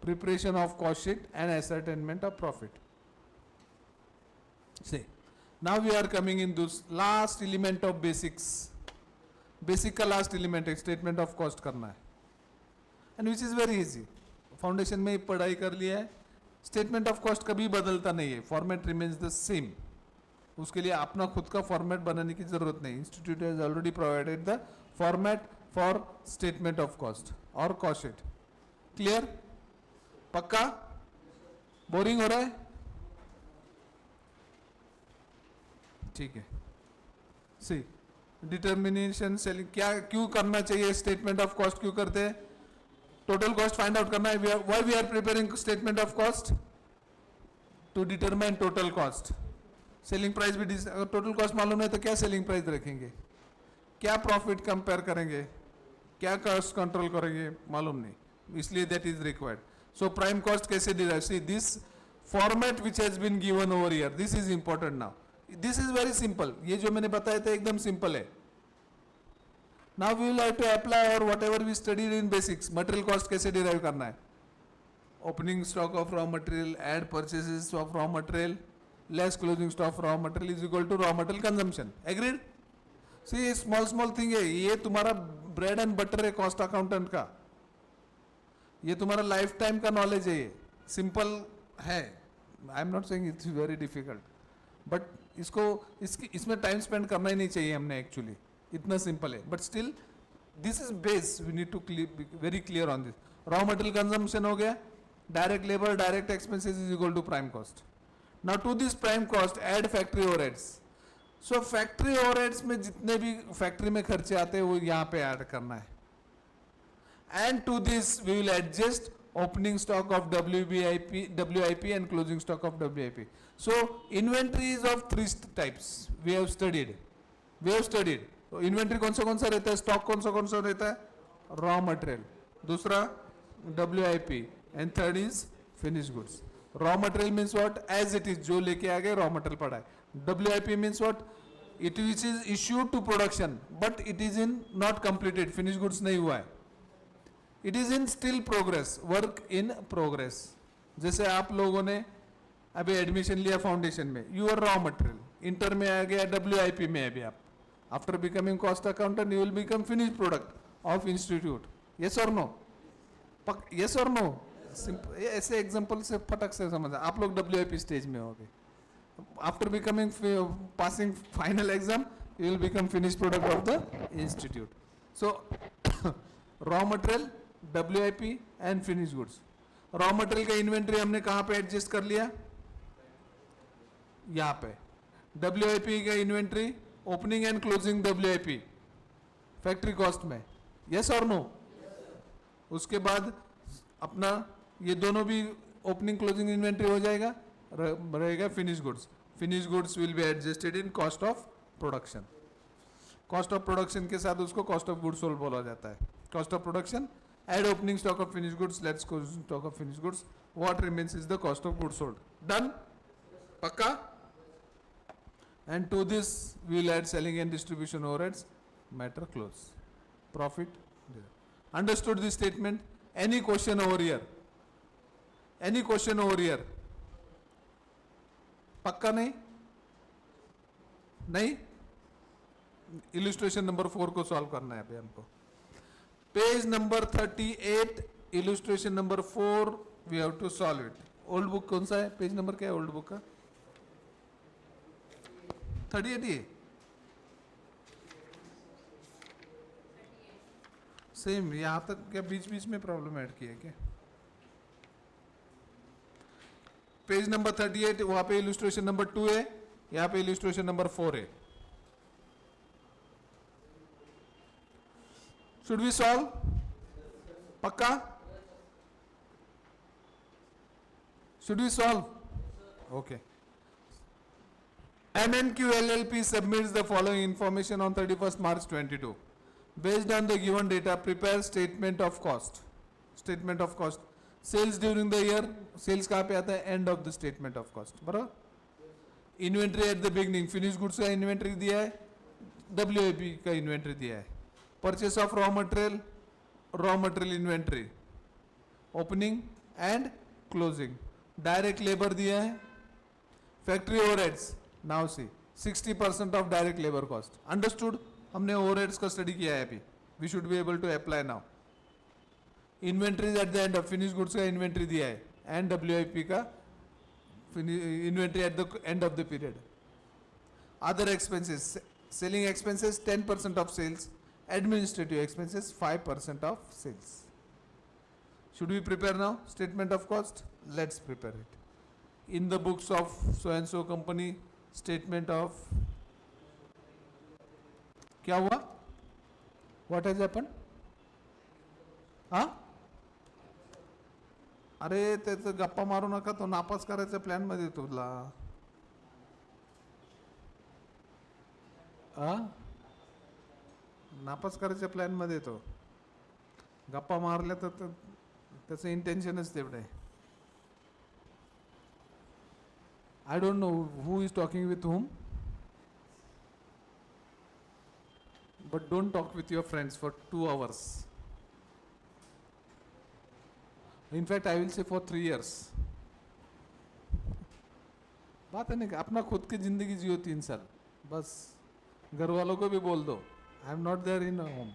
S1: Preparation of cost sheet and ascertainment of profit. See, now we are coming in this last element of basics. Basic का last element है statement of cost करना है, and which is very easy. Foundation में पढ़ाई कर लिया है। Statement of cost कभी बदलता नहीं है, format remains the same. उसके लिए अपना खुद का format बनाने की जरूरत नहीं। Institute has already provided the format for statement of cost और cost sheet. Clear? पक्का? बोरिंग हो रहा है? ठीक है। सी डिटर्मिनेशन सेलिंग क्या क्यों करना चाहिए, स्टेटमेंट ऑफ कॉस्ट क्यों करते हैं, टोटल कॉस्ट फाइंड आउट करना है। Why we are preparing statement of cost, to determine total cost. Selling price भी, अगर टोटल कॉस्ट मालूम है तो क्या सेलिंग प्राइस रखेंगे, क्या प्रॉफिट कंपेयर करेंगे, क्या कॉस्ट कंट्रोल करेंगे, मालूम नहीं, इसलिए that is required. So prime cost कैसे derive? See this format which has been given over here, this is important now. This is very simple. ये जो मैंने बताया था एकदम simple है. Now we will have to apply or whatever we studied in basics. Material cost कैसे derive करना है? Opening stock of raw material, add purchases of raw material, less closing stock of raw material is equal to raw material consumption. Agreed? See small thing है. ये तुम्हारा bread and butter है cost accountant का. ये तुम्हारा life time का knowledge है, ये सिंपल है। I am not saying it's very difficult, but इसमें टाइम स्पेंड करना ही नहीं चाहिए हमने एक्चुअली, इतना सिंपल है. But still this is base, we need to very clear on this. Raw material consumption हो गया, direct labour direct expenses is equal to prime cost. Now to this prime cost add factory overheads. So factory overheads में जितने भी factory में खर्चे आते हैं वो यहाँ पे ऐड करना है. And to this we will adjust opening stock of WIP and closing stock of WIP. So inventory is of three types. We have studied. So inventory कौन सा रहता है, stock कौन सा रहता है, raw material. दूसरा WIP and third is finished goods. Raw material means what? As it is, जो लेके आ गए raw material पड़ा है. WIP means what? It which is issued to production but it is in not completed. Finished goods नहीं हुआ है. It is in still progress, work in progress. जैसे आप लोगों ने अभी एडमिशन लिया फाउंडेशन में, you are raw material. Inter में आ गया, WIP में अभी आप. After becoming cost accountant you will become finish product of institute. Yes और नो? यस और नो? ऐसे एग्जांपल से फटक से समझ. आप लोग WIP स्टेज में हो गए. After becoming passing final exam you will become finish product of the institute. So raw material, WIP and finish goods. Raw material का इन्वेंट्री हमने कहां पे एडजस्ट कर लिया, यहां पे. WIP का inventory opening and closing WIP factory cost में. यस और नो? उसके बाद अपना ये दोनों भी ओपनिंग क्लोजिंग इन्वेंट्री हो जाएगा, रहेगा finish goods. Finish goods will be adjusted in cost of production. Cost of production के साथ उसको कॉस्ट ऑफ गुड्स सोल्ड बोला जाता है. Cost of production, add opening stock of finished goods, let's go stock of finished goods. What remains is the cost of goods sold. Done? Pakka? And to this we will add selling and distribution overheads. Matter close. Profit. Understood this statement? Any question over here? Any question over here? Pakka नहीं? नहीं? Illustration number 4 को solve करना है अभी हमको. Page number 38, illustration number 4, we have to solve it. Old book कौन सा है? पेज नंबर क्या है old book का? 38 ही है. सेम यहाँ तक क्या बीच में प्रॉब्लम ऐड किया क्या? पेज नंबर 38, वहां पे इलस्ट्रेशन नंबर 2 है, यहाँ पे इलस्ट्रेशन नंबर 4 है. Should we solve? Pakka? Should we solve? Okay. MNQ LLP submits the following information on 31st March 22. Based on the given data, prepare statement of cost. Statement of cost. Sales during the year. Sales कहाँ पे आता है? End of the statement of cost. बराबर? Inventory at the beginning. Finished goods का inventory दिया है. WIP का inventory दिया है. Purchase of raw material inventory, opening and closing. Direct labor दिया है. Factory overheads. Now see, 60% of direct labor cost. Understood? हमने overheads का study किया है अभी. We should be able to apply now. Inventories at the end of finished goods का inventory दिया है and WIP का inventory at the end of the period. Other expenses, selling expenses 10% of sales. Administrative expenses 5% of sales. Should we prepare now statement of cost? Let's prepare it. In the books of so and so company, statement of क्या हुआ? What has happened? हाँ? अरे त्याचं गप्पा मारू नका, तो नापास करायचा प्लॅन मध्ये तुला. नापास करायच्या प्लॅन मध्ये तो गप्पा मारल्या तर त्याचं इंटेन्शनच तेवढं आहे. I don't know who is talking with whom, but don't talk with your friends for 2 hours. In fact, I will say for 3 years. बात है ना, अपना खुद की जिंदगी जियो 3 साल बस. घर वालों को भी बोल दो I am not there in home.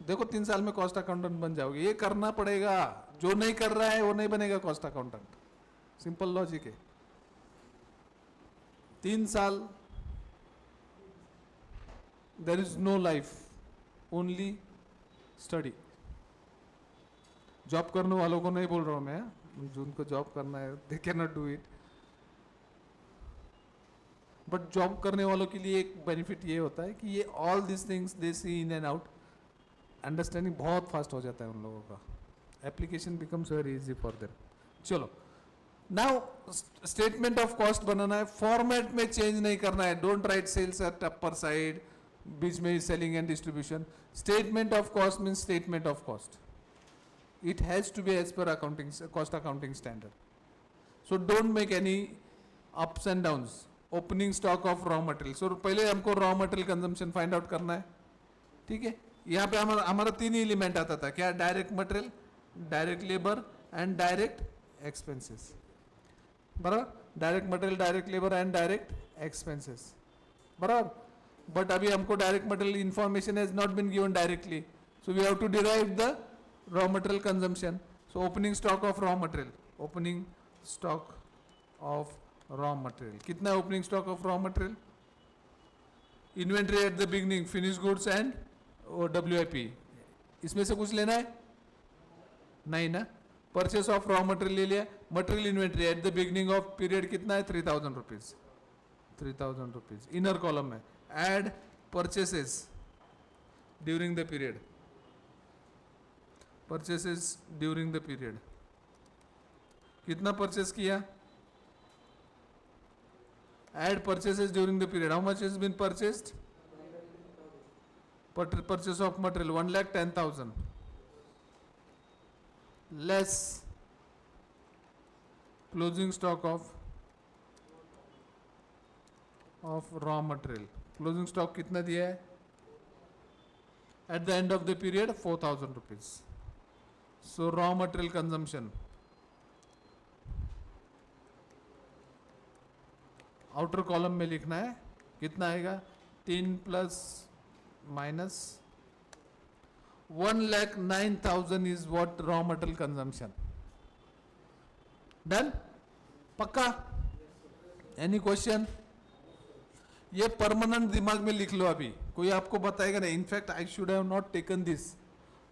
S1: देखो 3 साल में कॉस्ट अकाउंटेंट बन जाओगे. ये करना पड़ेगा. जो नहीं कर रहा है वो नहीं बनेगा कॉस्ट अकाउंटेंट. सिंपल लॉजिक है. 3 साल there is no life, only study. Job करने वालों को नहीं बोल रहा हूँ मैं, जिनको जॉब करना है they cannot do it. But job करने वालों के लिए एक बेनिफिट ये होता है कि ये all this things they see in and out, understanding बहुत फास्ट हो जाता है उन लोगों का, application becomes very easy for them. चलो नाउ स्टेटमेंट ऑफ कॉस्ट बनाना है, फॉर्मेट में चेंज नहीं करना है. Don't write sales at upper side, बीच में selling and distribution. Statement of cost means statement of cost. It has to be as per accounting cost accounting standard. So don't make any ups and downs. Opening stock of raw material. So पहले हमको raw material consumption find out करना है. ठीक है, यहाँ पे हमारा 3 ही element आता था. क्या? Direct material, direct labour and direct expenses. बराबर, direct material, direct labour and direct expenses. बराबर. बट अभी हमको direct material information has not been given directly, so we have to derive the raw material consumption. So opening stock of raw material, opening stock of raw material. कितना है opening stock of raw material? Inventory at the beginning, finish goods and WIP. इसमें से कुछ लेना है? नहीं ना. Purchase of raw material ले लिया. Material inventory at the beginning of period कितना है? 3000 रुपीज. 3000 रुपीज इनर कॉलम में. Add purchases during the period, purchases during the period. कितना परचेस किया? Add purchases during the period. How much has been purchased? Purchase of material 1,10,000 less closing stock of raw material. Closing stock कितना दिया है? At the end of the period 4,000 rupees. So raw material consumption. Outer column में लिखना है. कितना आएगा? 3 plus minus 1,09,000 is what raw material consumption. Done? पक्का? Any question? ये परमानेंट दिमाग में लिख लो. अभी कोई आपको बताएगा नहीं. In fact I should have not taken this,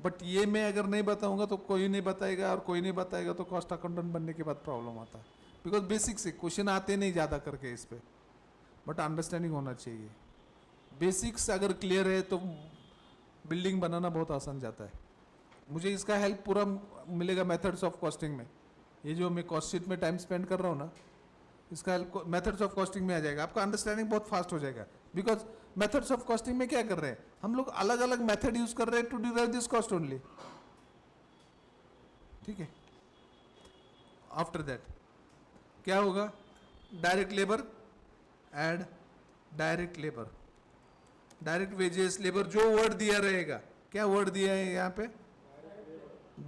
S1: but ये मैं अगर नहीं बताऊंगा तो कोई नहीं बताएगा, और कोई नहीं बताएगा तो कॉस्ट अकाउंटेंट बनने के बाद प्रॉब्लम आता है. बिकॉज बेसिक से क्वेश्चन आते नहीं ज़्यादा करके इस पे, बट अंडरस्टैंडिंग होना चाहिए. बेसिक्स अगर क्लियर है तो बिल्डिंग बनाना बहुत आसान जाता है. मुझे इसका हेल्प पूरा मिलेगा मेथड्स ऑफ कॉस्टिंग में. ये जो मैं कॉस्ट शीट में टाइम स्पेंड कर रहा हूँ ना, इसका हेल्प मेथड्स ऑफ कॉस्टिंग में आ जाएगा. आपका अंडरस्टैंडिंग बहुत फास्ट हो जाएगा. बिकॉज मेथड्स ऑफ कॉस्टिंग में क्या कर रहे हैं हम लोग? अलग अलग मेथड यूज कर रहे हैं to derive this cost only. ठीक है. आफ्टर दैट क्या होगा? Direct labour, add direct labour, direct wages, labour. जो वर्ड दिया रहेगा, क्या वर्ड दिया है यहाँ पे?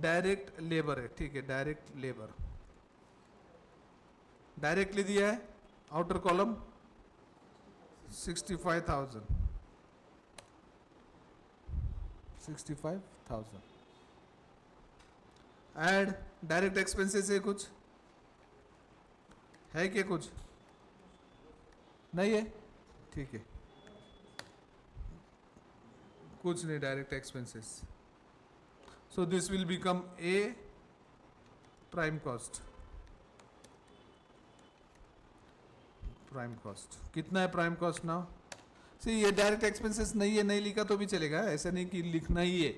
S1: डायरेक्ट लेबर है. ठीक है, डायरेक्ट लेबर डायरेक्टली दिया है. Outer column 65,000. 65,000. Add direct expenses है. कुछ है क्या? कुछ नहीं है. ठीक है, कुछ नहीं. Direct expenses. So this will become a prime cost. Prime cost कितना है? प्राइम कॉस्ट नाउ सी, ये डायरेक्ट एक्सपेंसेस नहीं है, नहीं लिखा तो भी चलेगा. ऐसा नहीं कि लिखना ही है.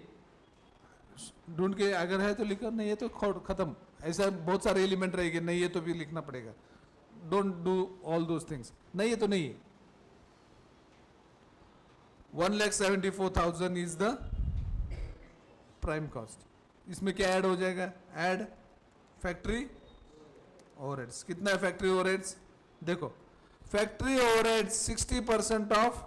S1: ढूंढ के अगर है तो लिखो, नहीं है तो खत्म. ऐसा बहुत सारे एलिमेंट रहेंगे. नहीं है तो भी लिखना पड़ेगा. Don't do all those things. नहीं है तो नहीं है. 1,74,000 इज द प्राइम कॉस्ट. इसमें क्या ऐड हो जाएगा? Add factory overheads. कितना है फैक्ट्री ओवरहेड्स? देखो, factory overheads 60% of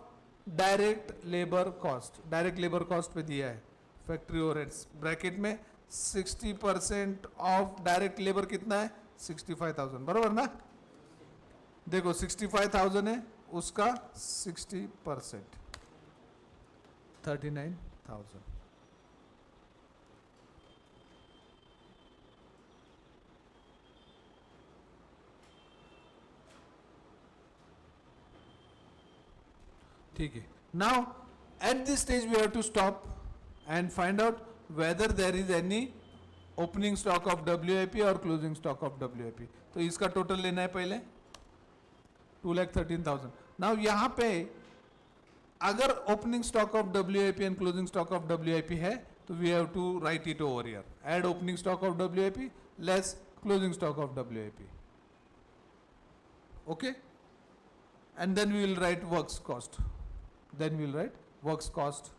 S1: direct labour cost. Direct labour cost पे दिया है फैक्ट्री ओवरहेड्स. ब्रैकेट में 60% ऑफ डायरेक्ट लेबर कितना है? 65,000. बराबर ना? देखो 65,000 है, उसका 60% 39,000. ठीक है. Now at this stage we have to stop and find out whether there is any opening stock of WIP or closing stock of WIP. तो इसका टोटल लेना है पहले 2,13,000. Now यहाँ पे अगर opening stock of WIP and closing stock of WIP है तो we have to write it over here. Add opening stock of WIP less closing stock of WIP. Okay? And then we will write works cost. Then we will write works cost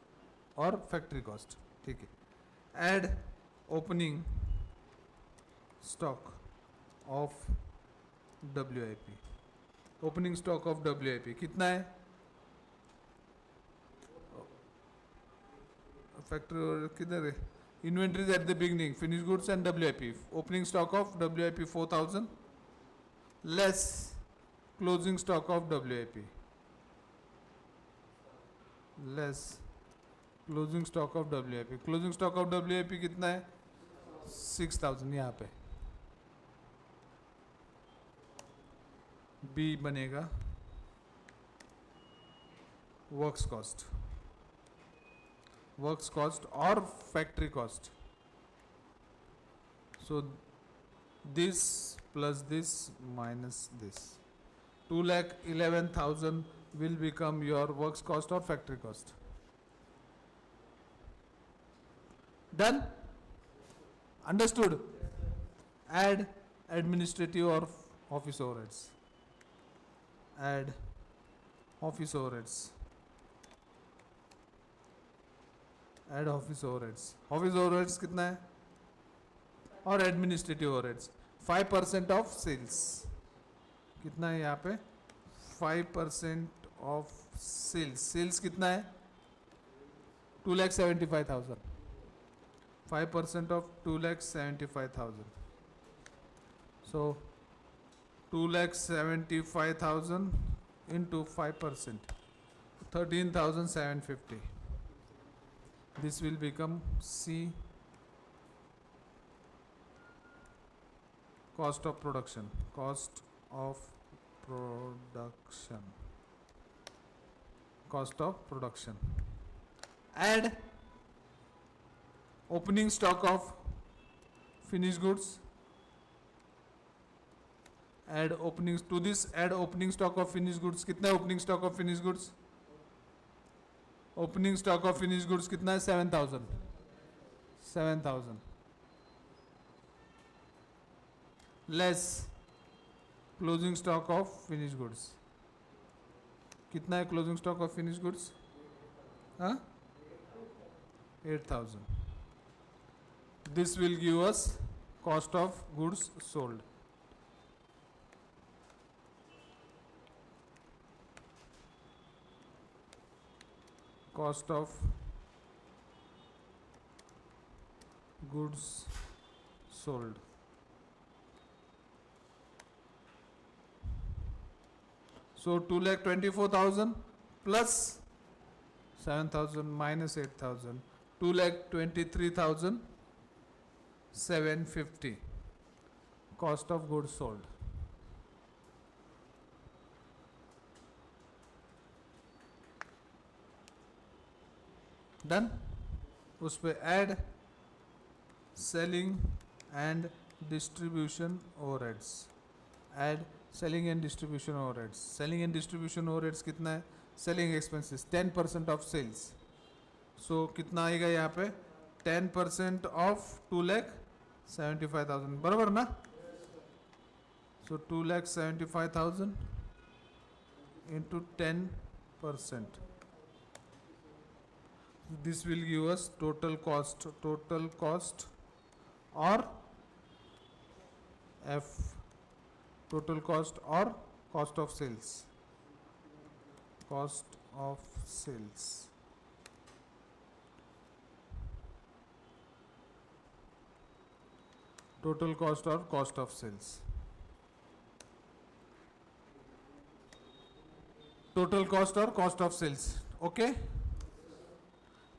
S1: or factory cost. ठीक है. Add opening stock of WIP. Opening stock of WIP कितना है? Factory किधर है? Inventories at the beginning, finished goods and WIP. Opening stock of WIP 4,000 less closing stock of WIP. Less closing stock of WIP. Closing stock of WIP कितना है? 6,000 यहाँ पे. B बनेगा works cost. Works cost or factory cost. So this plus this minus this. 2,11,000 will become your works cost or factory cost. Done? Understood? Add administrative or office overheads. Add office overheads. Add office overheads. Office overheads कितना है? और administrative overheads 5% of sales. कितना है यहाँ पे? 5% of sales. Sales कितना है? 2,75,000. 5% of 2,75,000. So 2,75,000 into 5%, 13,750. This will become C, cost of production. Cost of production. Cost of production. Add opening stock of finished goods. Add openings to this. Add opening stock of finished goods. कितना है opening stock of finished goods? Opening stock of finished goods कितना है? 7,000. 7,000. Less closing stock of finished goods. कितना है closing stock of finished goods? हाँ? 8,000. This will give us cost of goods sold. Cost of goods sold. So 2,24,000 plus 7,000 minus 8,000, 2,23,750 cost of goods sold. Done? उस पे add selling and distribution overheads. Add selling and distribution overheads. Selling and distribution overheads कितना है? Selling expenses 10% of sales. So कितना आएगा यहाँ पे? 10% of 2,75,000. बराबर ना? So 2,75,000 into 10%. This will give us total cost or F, total cost or cost of sales. Cost of sales. Total cost or cost of sales. Total cost or cost of sales. Okay?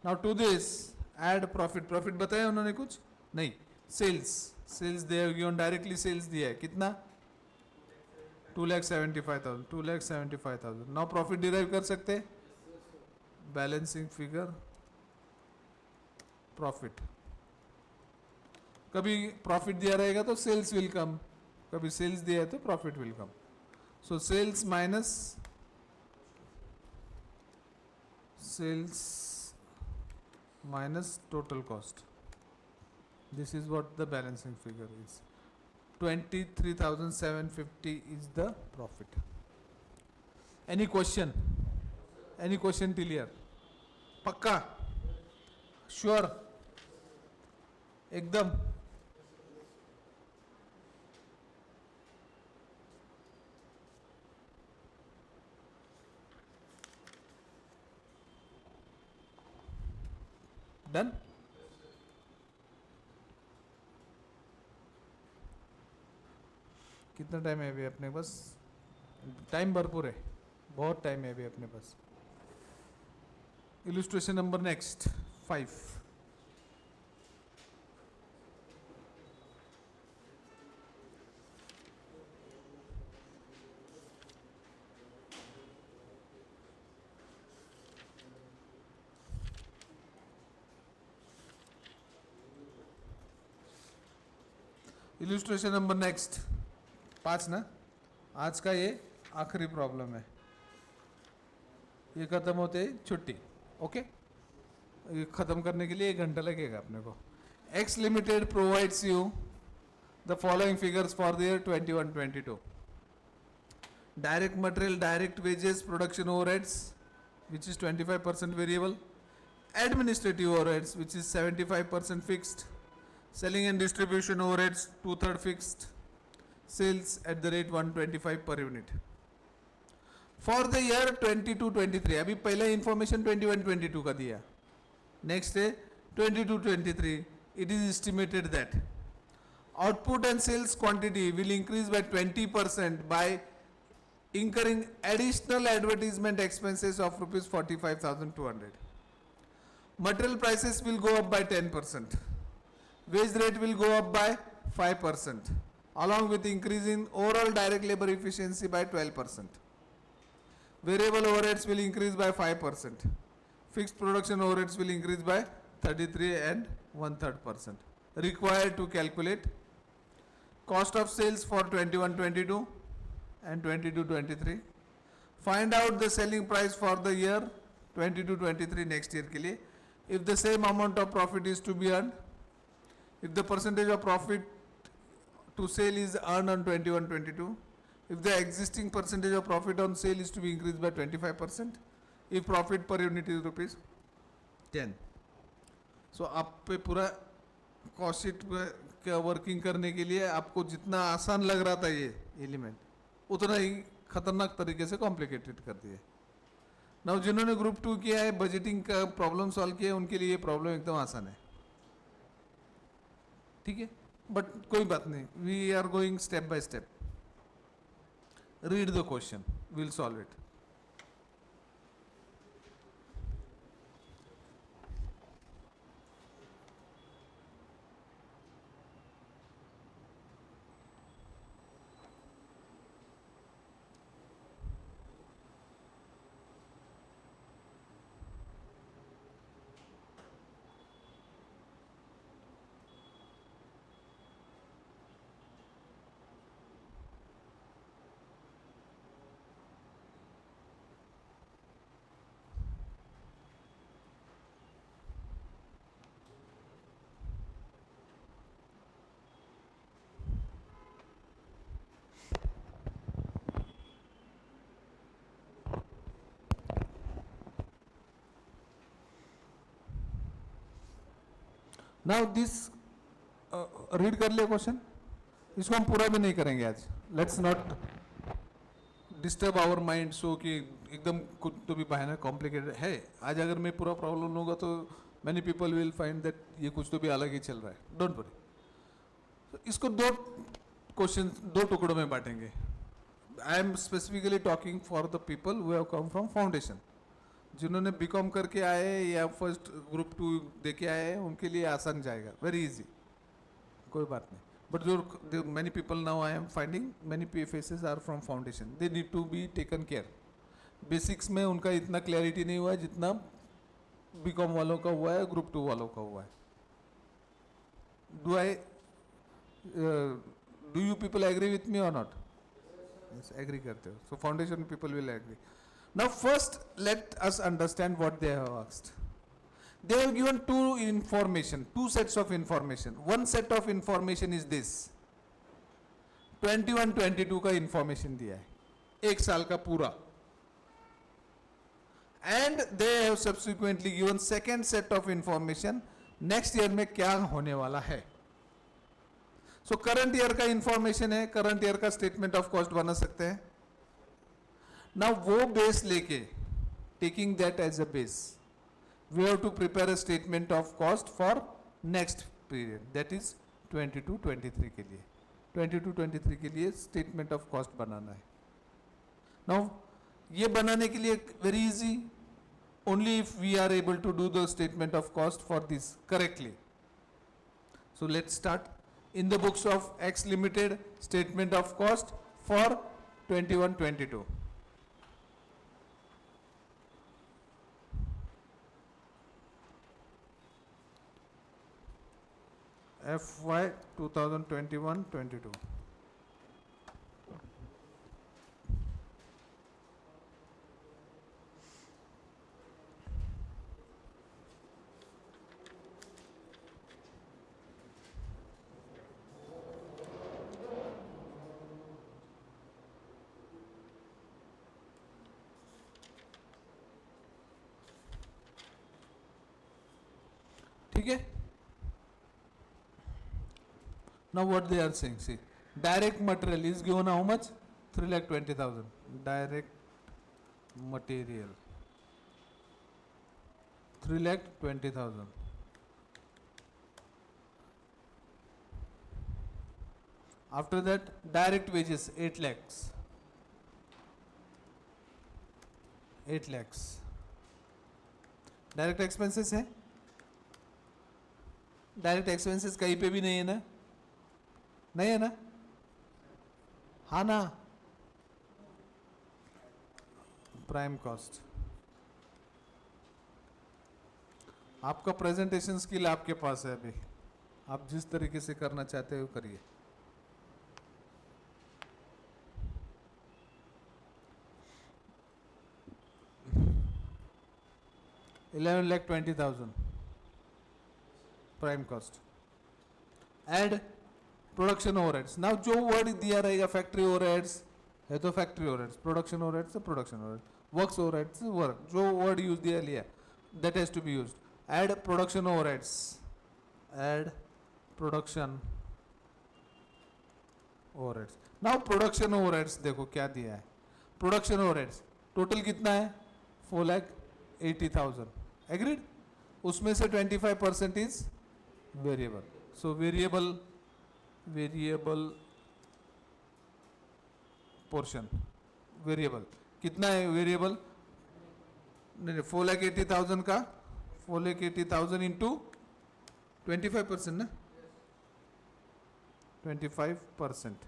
S1: Now to this add profit. Profit बताया उन्होंने कुछ? नहीं. Sales. Sales they have given directly sales दिया है. कितना? 2,75,000. 2,75,000. Now profit derive कर सकते हैं? Balancing figure profit. कभी प्रॉफिट दिया रहेगा तो सेल्स विल कम, कभी सेल्स दिया है तो profit will come. So sales minus total cost. This is what the balancing figure is. 23,750 is the profit. Any question? Any question till here? पक्का? Sure? एकदम? Done? कितना टाइम है अभी अपने पास? टाइम भरपूर है, बहुत टाइम है अभी अपने पास. Illustration number next 5. Illustration number next 5 ना. आज का ये आखिरी प्रॉब्लम है, ये खत्म होते ही छुट्टी. ओके, ये खत्म करने के लिए 1 घंटा लगेगा अपने को. X limited provides you the following figures for the year 21-22. Direct material, direct wages, production overheads which is 25% variable, administrative overheads which is 75% fixed, selling and distribution overheads 2/3 fixed, sales at the rate 125 per unit. For the year 22-23, अभी पहला information 21-22 का दिया. Next है 22-23. It is estimated that output and sales quantity will increase by 20% by incurring additional advertisement expenses of rupees 45,200. Material prices will go up by 10%. Wage rate will go up by 5%, along with increase in overall direct labor efficiency by 12%. Variable overheads will increase by 5%. Fixed production overheads will increase by 33 and 1/3%. Required to calculate cost of sales for 21-22 and 22-23. Find out the selling price for the year 22-23 next year के लिए. If the same amount of profit is to be earned, if the percentage of profit to sale is earned on 21-22, if the existing percentage of profit on sale is to be increased by 25%, if profit per unit is rupees 10. So आप पे पूरा cost sheet का working करने के लिए आपको जितना आसान लग रहा था ये एलिमेंट उतना ही खतरनाक तरीके से कॉम्प्लिकेटेड कर दिए. नाउ जिन्होंने ग्रुप 2 किया है, बजटिंग का प्रॉब्लम सॉल्व किया है, उनके लिए ये प्रॉब्लम एकदम आसान है. ठीक है, बट कोई बात नहीं, we are going step by step. Read the question, will solve it. Now this read कर लिया क्वेश्चन, इसको हम पूरा भी नहीं करेंगे आज. Let's not disturb our mind so कि एकदम कुछ तो भी बहाना कॉम्प्लिकेटेड है. आज अगर मैं पूरा प्रॉब्लम लूँगा तो many people will find that ये कुछ तो भी अलग ही चल रहा है. Don't worry. इसको 2 क्वेश्चन 2 टुकड़ों में बांटेंगे. I am specifically talking for the people who have come from foundation. जिन्होंने बीकॉम करके आए या फर्स्ट ग्रुप 2 देके आए उनके लिए आसान जाएगा, वेरी इजी, कोई बात नहीं. बट जो many people now I am finding many faces are from foundation, they need to be taken care. Basics में उनका इतना क्लैरिटी नहीं हुआ जितना बीकॉम वालों का हुआ है, ग्रुप 2 वालों का हुआ है. Do you people agree with me और नॉट? Yes, agree करते हो. So foundation people will agree. Now first let us understand what they have asked. They have given two sets of information. One set of information is this. 21-22 का information दिया है, एक साल का पूरा. And they have subsequently given second set of information, next year में क्या होने वाला है. सो करंट ईयर का इंफॉर्मेशन है, करंट ईयर का स्टेटमेंट ऑफ कॉस्ट बना सकते हैं. नाउ वो बेस लेके, taking that as a base, we have to prepare a statement of cost for next period, that is 22-23 के लिए. 22-23 के लिए स्टेटमेंट ऑफ कॉस्ट बनाना है. नाउ ये बनाने के लिए very easy, only if we are able to do the statement of cost for this correctly. So let's start. In the books of X Limited, statement of cost for 21-22. FY 2021-22. ठीक है. Now what they are saying, see, direct material is given how much? 3,20,000. Direct material 3,20,000. After that, direct wages 8 lakhs. 8 lakhs. Direct expenses है, direct expenses कहीं पे भी नहीं है ना, नहीं है ना, हाँ ना. प्राइम कॉस्ट, आपका प्रेजेंटेशन स्किल आपके पास है अभी, आप जिस तरीके से करना चाहते हो करिए. $11,20,000 prime cost. Add production overheads. Now जो वर्ड दिया रहेगा फैक्ट्री ओवरहेड्स है तो फैक्ट्री ओवरहेड्स, प्रोडक्शन ओवरहेड्स तो production overheads, works overheads work, जो वर्ड यूज दिया लिया that has to be used. Add production overheads, add production overheads. Now production overheads देखो क्या दिया है. प्रोडक्शन ओवरहेड्स टोटल कितना है? 4,80,000. एग्रीड. उसमें से 25% is variable. So variable portion, variable कितना है? वेरिएबल नहीं, 4,80,000 का 4,80,000 इंटू 25% ना, 25%.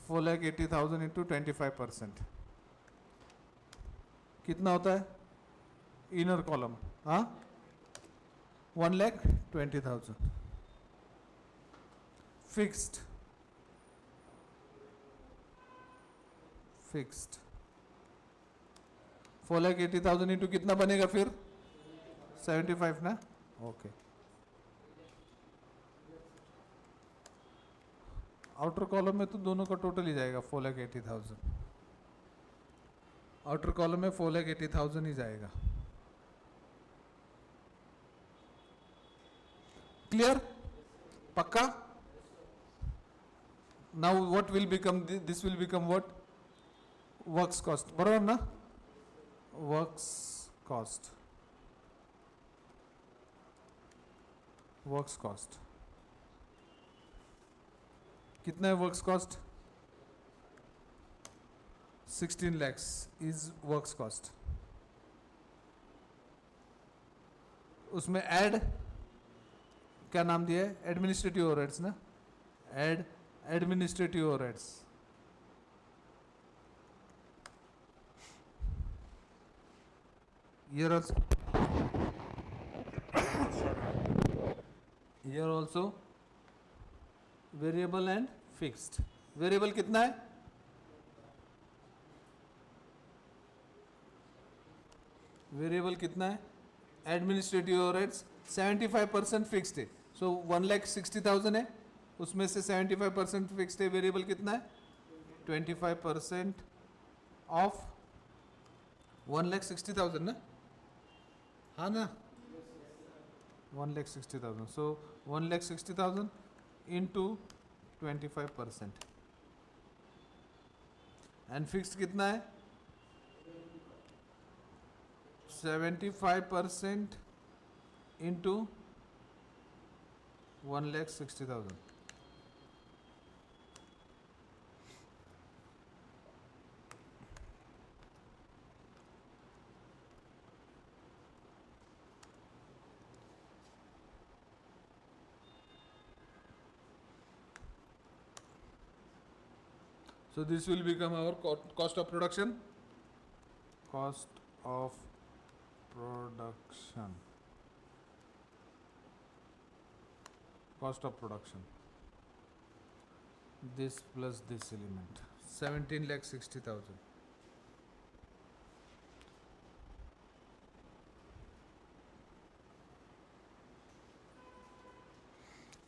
S1: 4,80,000 इंटू 25% कितना होता है? इनर कॉलम, हाँ, 1,20,000. फिक्स्ड 4,80,000 इंटू कितना बनेगा फिर? 75 ना. ओके. आउटर कॉलम में तो दोनों का टोटल ही जाएगा 4,80,000. आउटर कॉलम में 4,80,000 ही जाएगा. क्लियर? पक्का? Now what will become, this will become what? Works cost. बराबर ना? वर्क्स कॉस्ट, वर्क्स कॉस्ट कितना है? Works cost 16 lakhs is works cost. उसमें ऐड क्या नाम दिया है? एडमिनिस्ट्रेटिव ओवरहेड्स ना. Add administrative overheads. Here also, here also variable and fixed. Variable कितना है? Variable कितना है? Administrative overheads 75% fixed है. So 1,60,000 है, उसमें से 75% fixed है. Variable कितना है? 25% of 1,60,000 ना? हाँ ना? 1,60,000. So 1,60,000 into 25%. And fixed कितना है? 75% into 1,60,000. So this will become our cost of production. Cost of production. Cost of production. This plus this element. 17,60,000.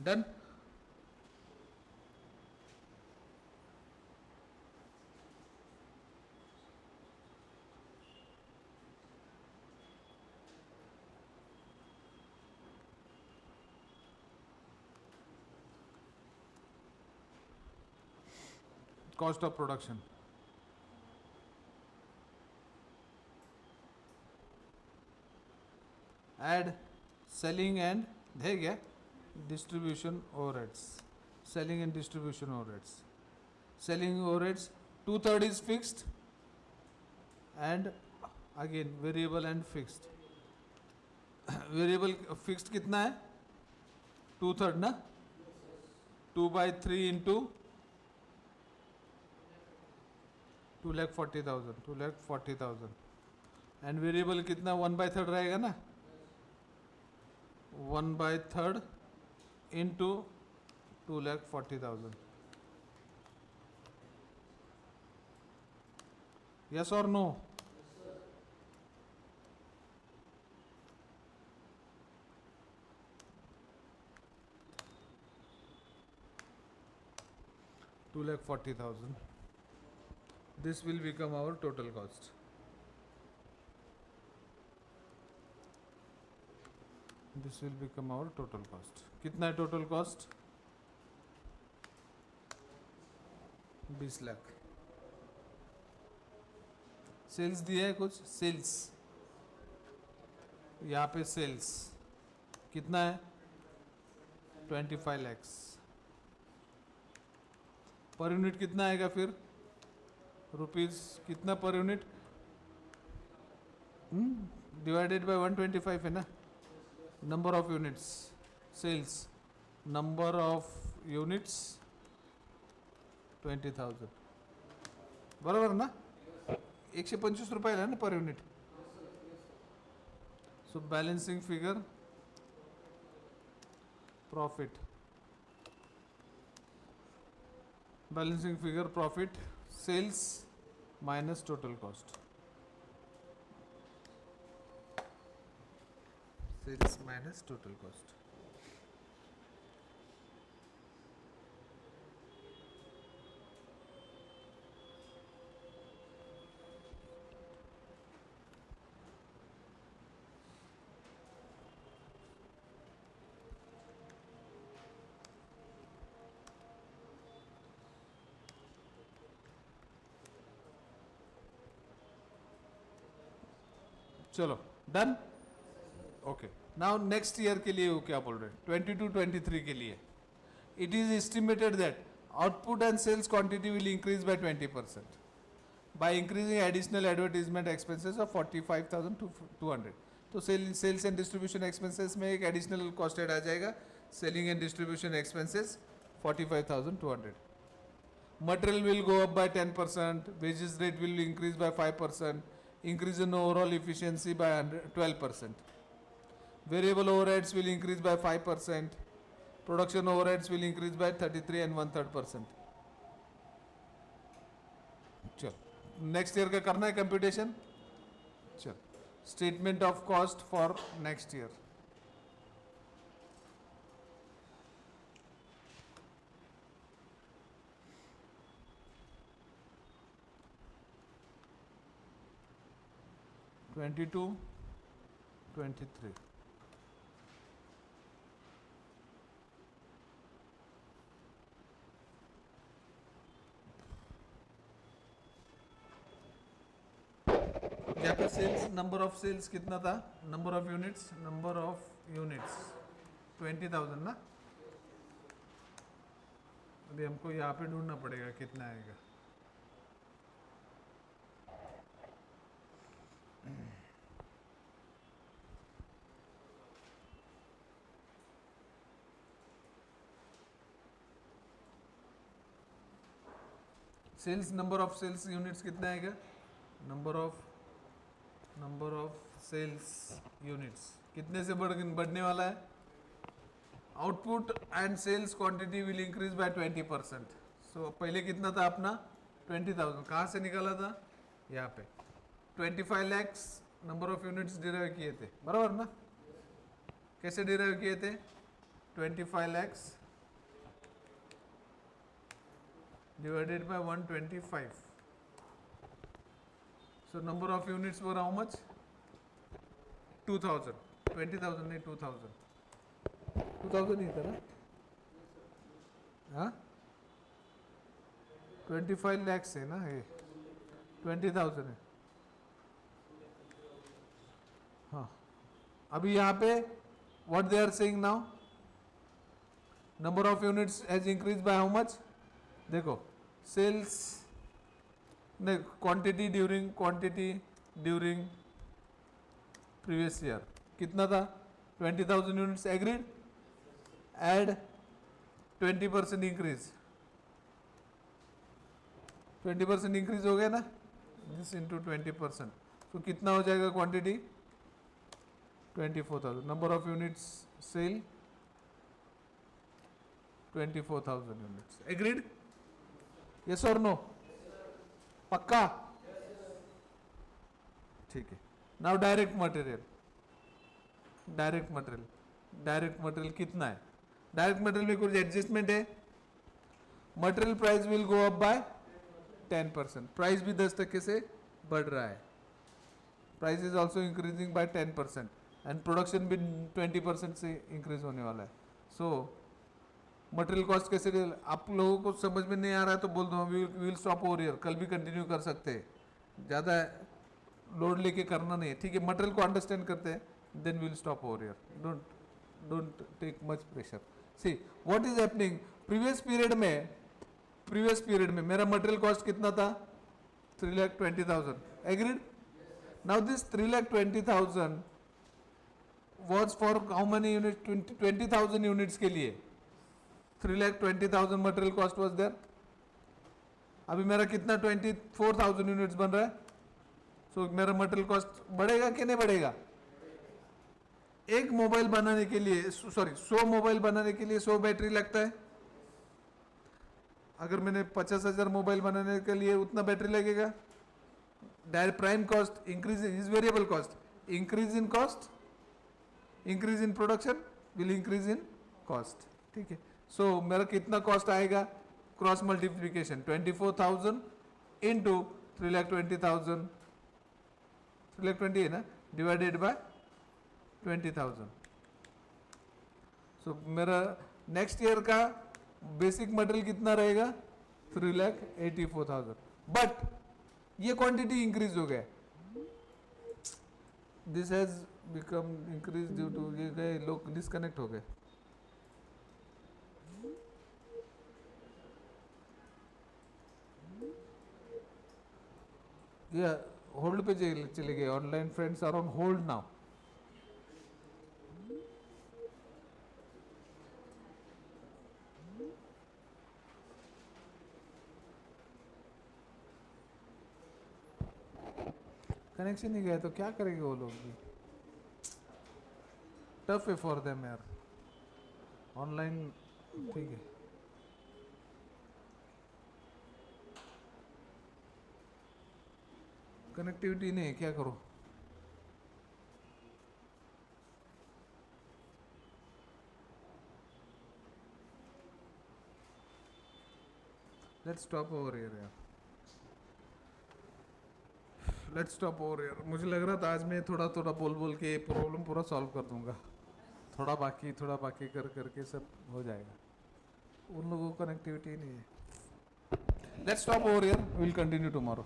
S1: Done? Cost of production. Add selling and there gaya distribution overheads. Selling and distribution overheads. Selling overheads 2/3 is fixed and again variable and fixed. Variable fixed कितना है? 2/3 ना? 2/3 into 2,40,000. 2,40,000 and variable कितना 1/3 रहेगा ना? 1/3 into 2,40,000. Yes or no? $2,40,000. This will become our total cost. This will become our total cost. कितना है total cost? 20 lakh. Sales दिया है कुछ? सेल्स यहाँ पे सेल्स कितना है? 25 lakhs. पर यूनिट कितना आएगा फिर? रुपीज कितना पर यूनिट? डिवाइडेड बाय 125 है ना? Number of units sales, number of units 20,000 बरोबर ना? 125 रुपयाला ना per unit. So balancing figure profit. Balancing figure profit sales minus total cost. Sales minus total cost. चलो done. Okay now next year के लिए वो क्या बोल रहे हैं? 22-23 के लिए it is estimated that output and sales quantity will increase by 20% by increasing additional advertisement expenses of 45,200. तो सेल्स एंड डिस्ट्रीब्यूशन एक्सपेंसेस में एक एडिशनल कॉस्ट एड आ जाएगा. Selling and distribution expenses 45,200. Material will go up by 10%, wages rate will increase by 5%, increase in overall efficiency by 12%. Variable overheads will increase by 5%. Production overheads will increase by 33 and 1/3%. चल next year का करना है computation. चल statement of cost for next year. (22, 23). यहाँ पे sales, number of sales कितना था, number of units 20,000 ना. अभी हमको यहाँ पे ढूंढना पड़ेगा कितना आएगा. Sales, number of sales units कितना आएगा, नंबर ऑफ सेल्स यूनिट्स कितने से बढ़ने वाला है. Output and sales quantity will increase by 20%. So पहले कितना था अपना 20,000, कहाँ से निकाला था, यहाँ पे 25 lakhs number of units derive किए थे, बराबर ना. कैसे डिराइव किए थे, 25 lakhs divided by 125. So number of units were how much, 2,000. 20,000 नहीं, 2,000 ही था ना. हाँ 25 lakhs है ना, ये 20,000 है. हाँ अभी यहाँ पे what they are saying now, number of units has increased by how much. देखो सेल्स नहीं, क्वांटिटी ड्यूरिंग प्रीवियस ईयर कितना था, 20,000 units. Agreed. Add 20% increase, 20% increase हो गया ना, दिस इंटू 20%. तो कितना हो जाएगा quantity, 24,000. Number of units sale 24,000 units. Agreed. Yes और नो, पक्का. ठीक है. नाउ डायरेक्ट मटेरियल कितना है, डायरेक्ट मटेरियल में कुछ एडजस्टमेंट है. Material price will go up by 10%. Price भी 10% से बढ़ रहा है. Price is also increasing by 10% and production भी 20% से इंक्रीज होने वाला है. सो मटेरियल कॉस्ट कैसे, आप लोगों को समझ में नहीं आ रहा है तो बोल दो, we will stop over here, कल भी कंटिन्यू कर सकते हैं, ज़्यादा लोड लेके करना नहीं है. ठीक है, मटेरियल को अंडरस्टैंड करते हैं, then will stop over here. Don't take much pressure. See what is happening, previous period में मेरा मटेरियल कॉस्ट कितना था, 3,20,000. Agreed. Now this 3,20,000 was for how many unit, 20,000 units के लिए 3,20,000 मटेरियल कॉस्ट वॉज देयर. अभी मेरा कितना 24,000 यूनिट्स बन रहा है. सो मेरा मटेरियल कॉस्ट बढ़ेगा कि नहीं बढ़ेगा. एक मोबाइल बनाने के लिए 100 मोबाइल बनाने के लिए 100 बैटरी लगता है. अगर मैंने 50,000 मोबाइल बनाने के लिए उतना बैटरी लगेगा. Direct prime cost increase is variable cost, increase in cost, increase in production will increase in cost. ठीक है. सो मेरा कितना कॉस्ट आएगा, क्रॉस मल्टीप्लीकेशन 24,000 इंटू 3,20,000, 3,20,000 है ना, डिवाइडेड बाय 20,000. सो मेरा नेक्स्ट ईयर का बेसिक मटेरियल कितना रहेगा, 3,84,000. बट ये क्वांटिटी इंक्रीज हो गया, this has become increase due to, ये गए लोग डिस्कनेक्ट हो गए. ये होल्ड पे चले गए, online friends are on hold now. Connection ही गया तो क्या करेंगे वो लोग भी. टफ है फॉर देम यार. ऑनलाइन ठीक है. कनेक्टिविटी नहीं है, क्या करो. लेट्स स्टॉप ओवर हियर यार. Let's stop over here. मुझे लग रहा था आज मैं थोड़ा थोड़ा बोल बोल के प्रॉब्लम पूरा सॉल्व कर दूंगा. थोड़ा बाकी कर करके सब हो जाएगा. उन लोगों को कनेक्टिविटी नहीं है. Let's stop over here. Will continue tomorrow.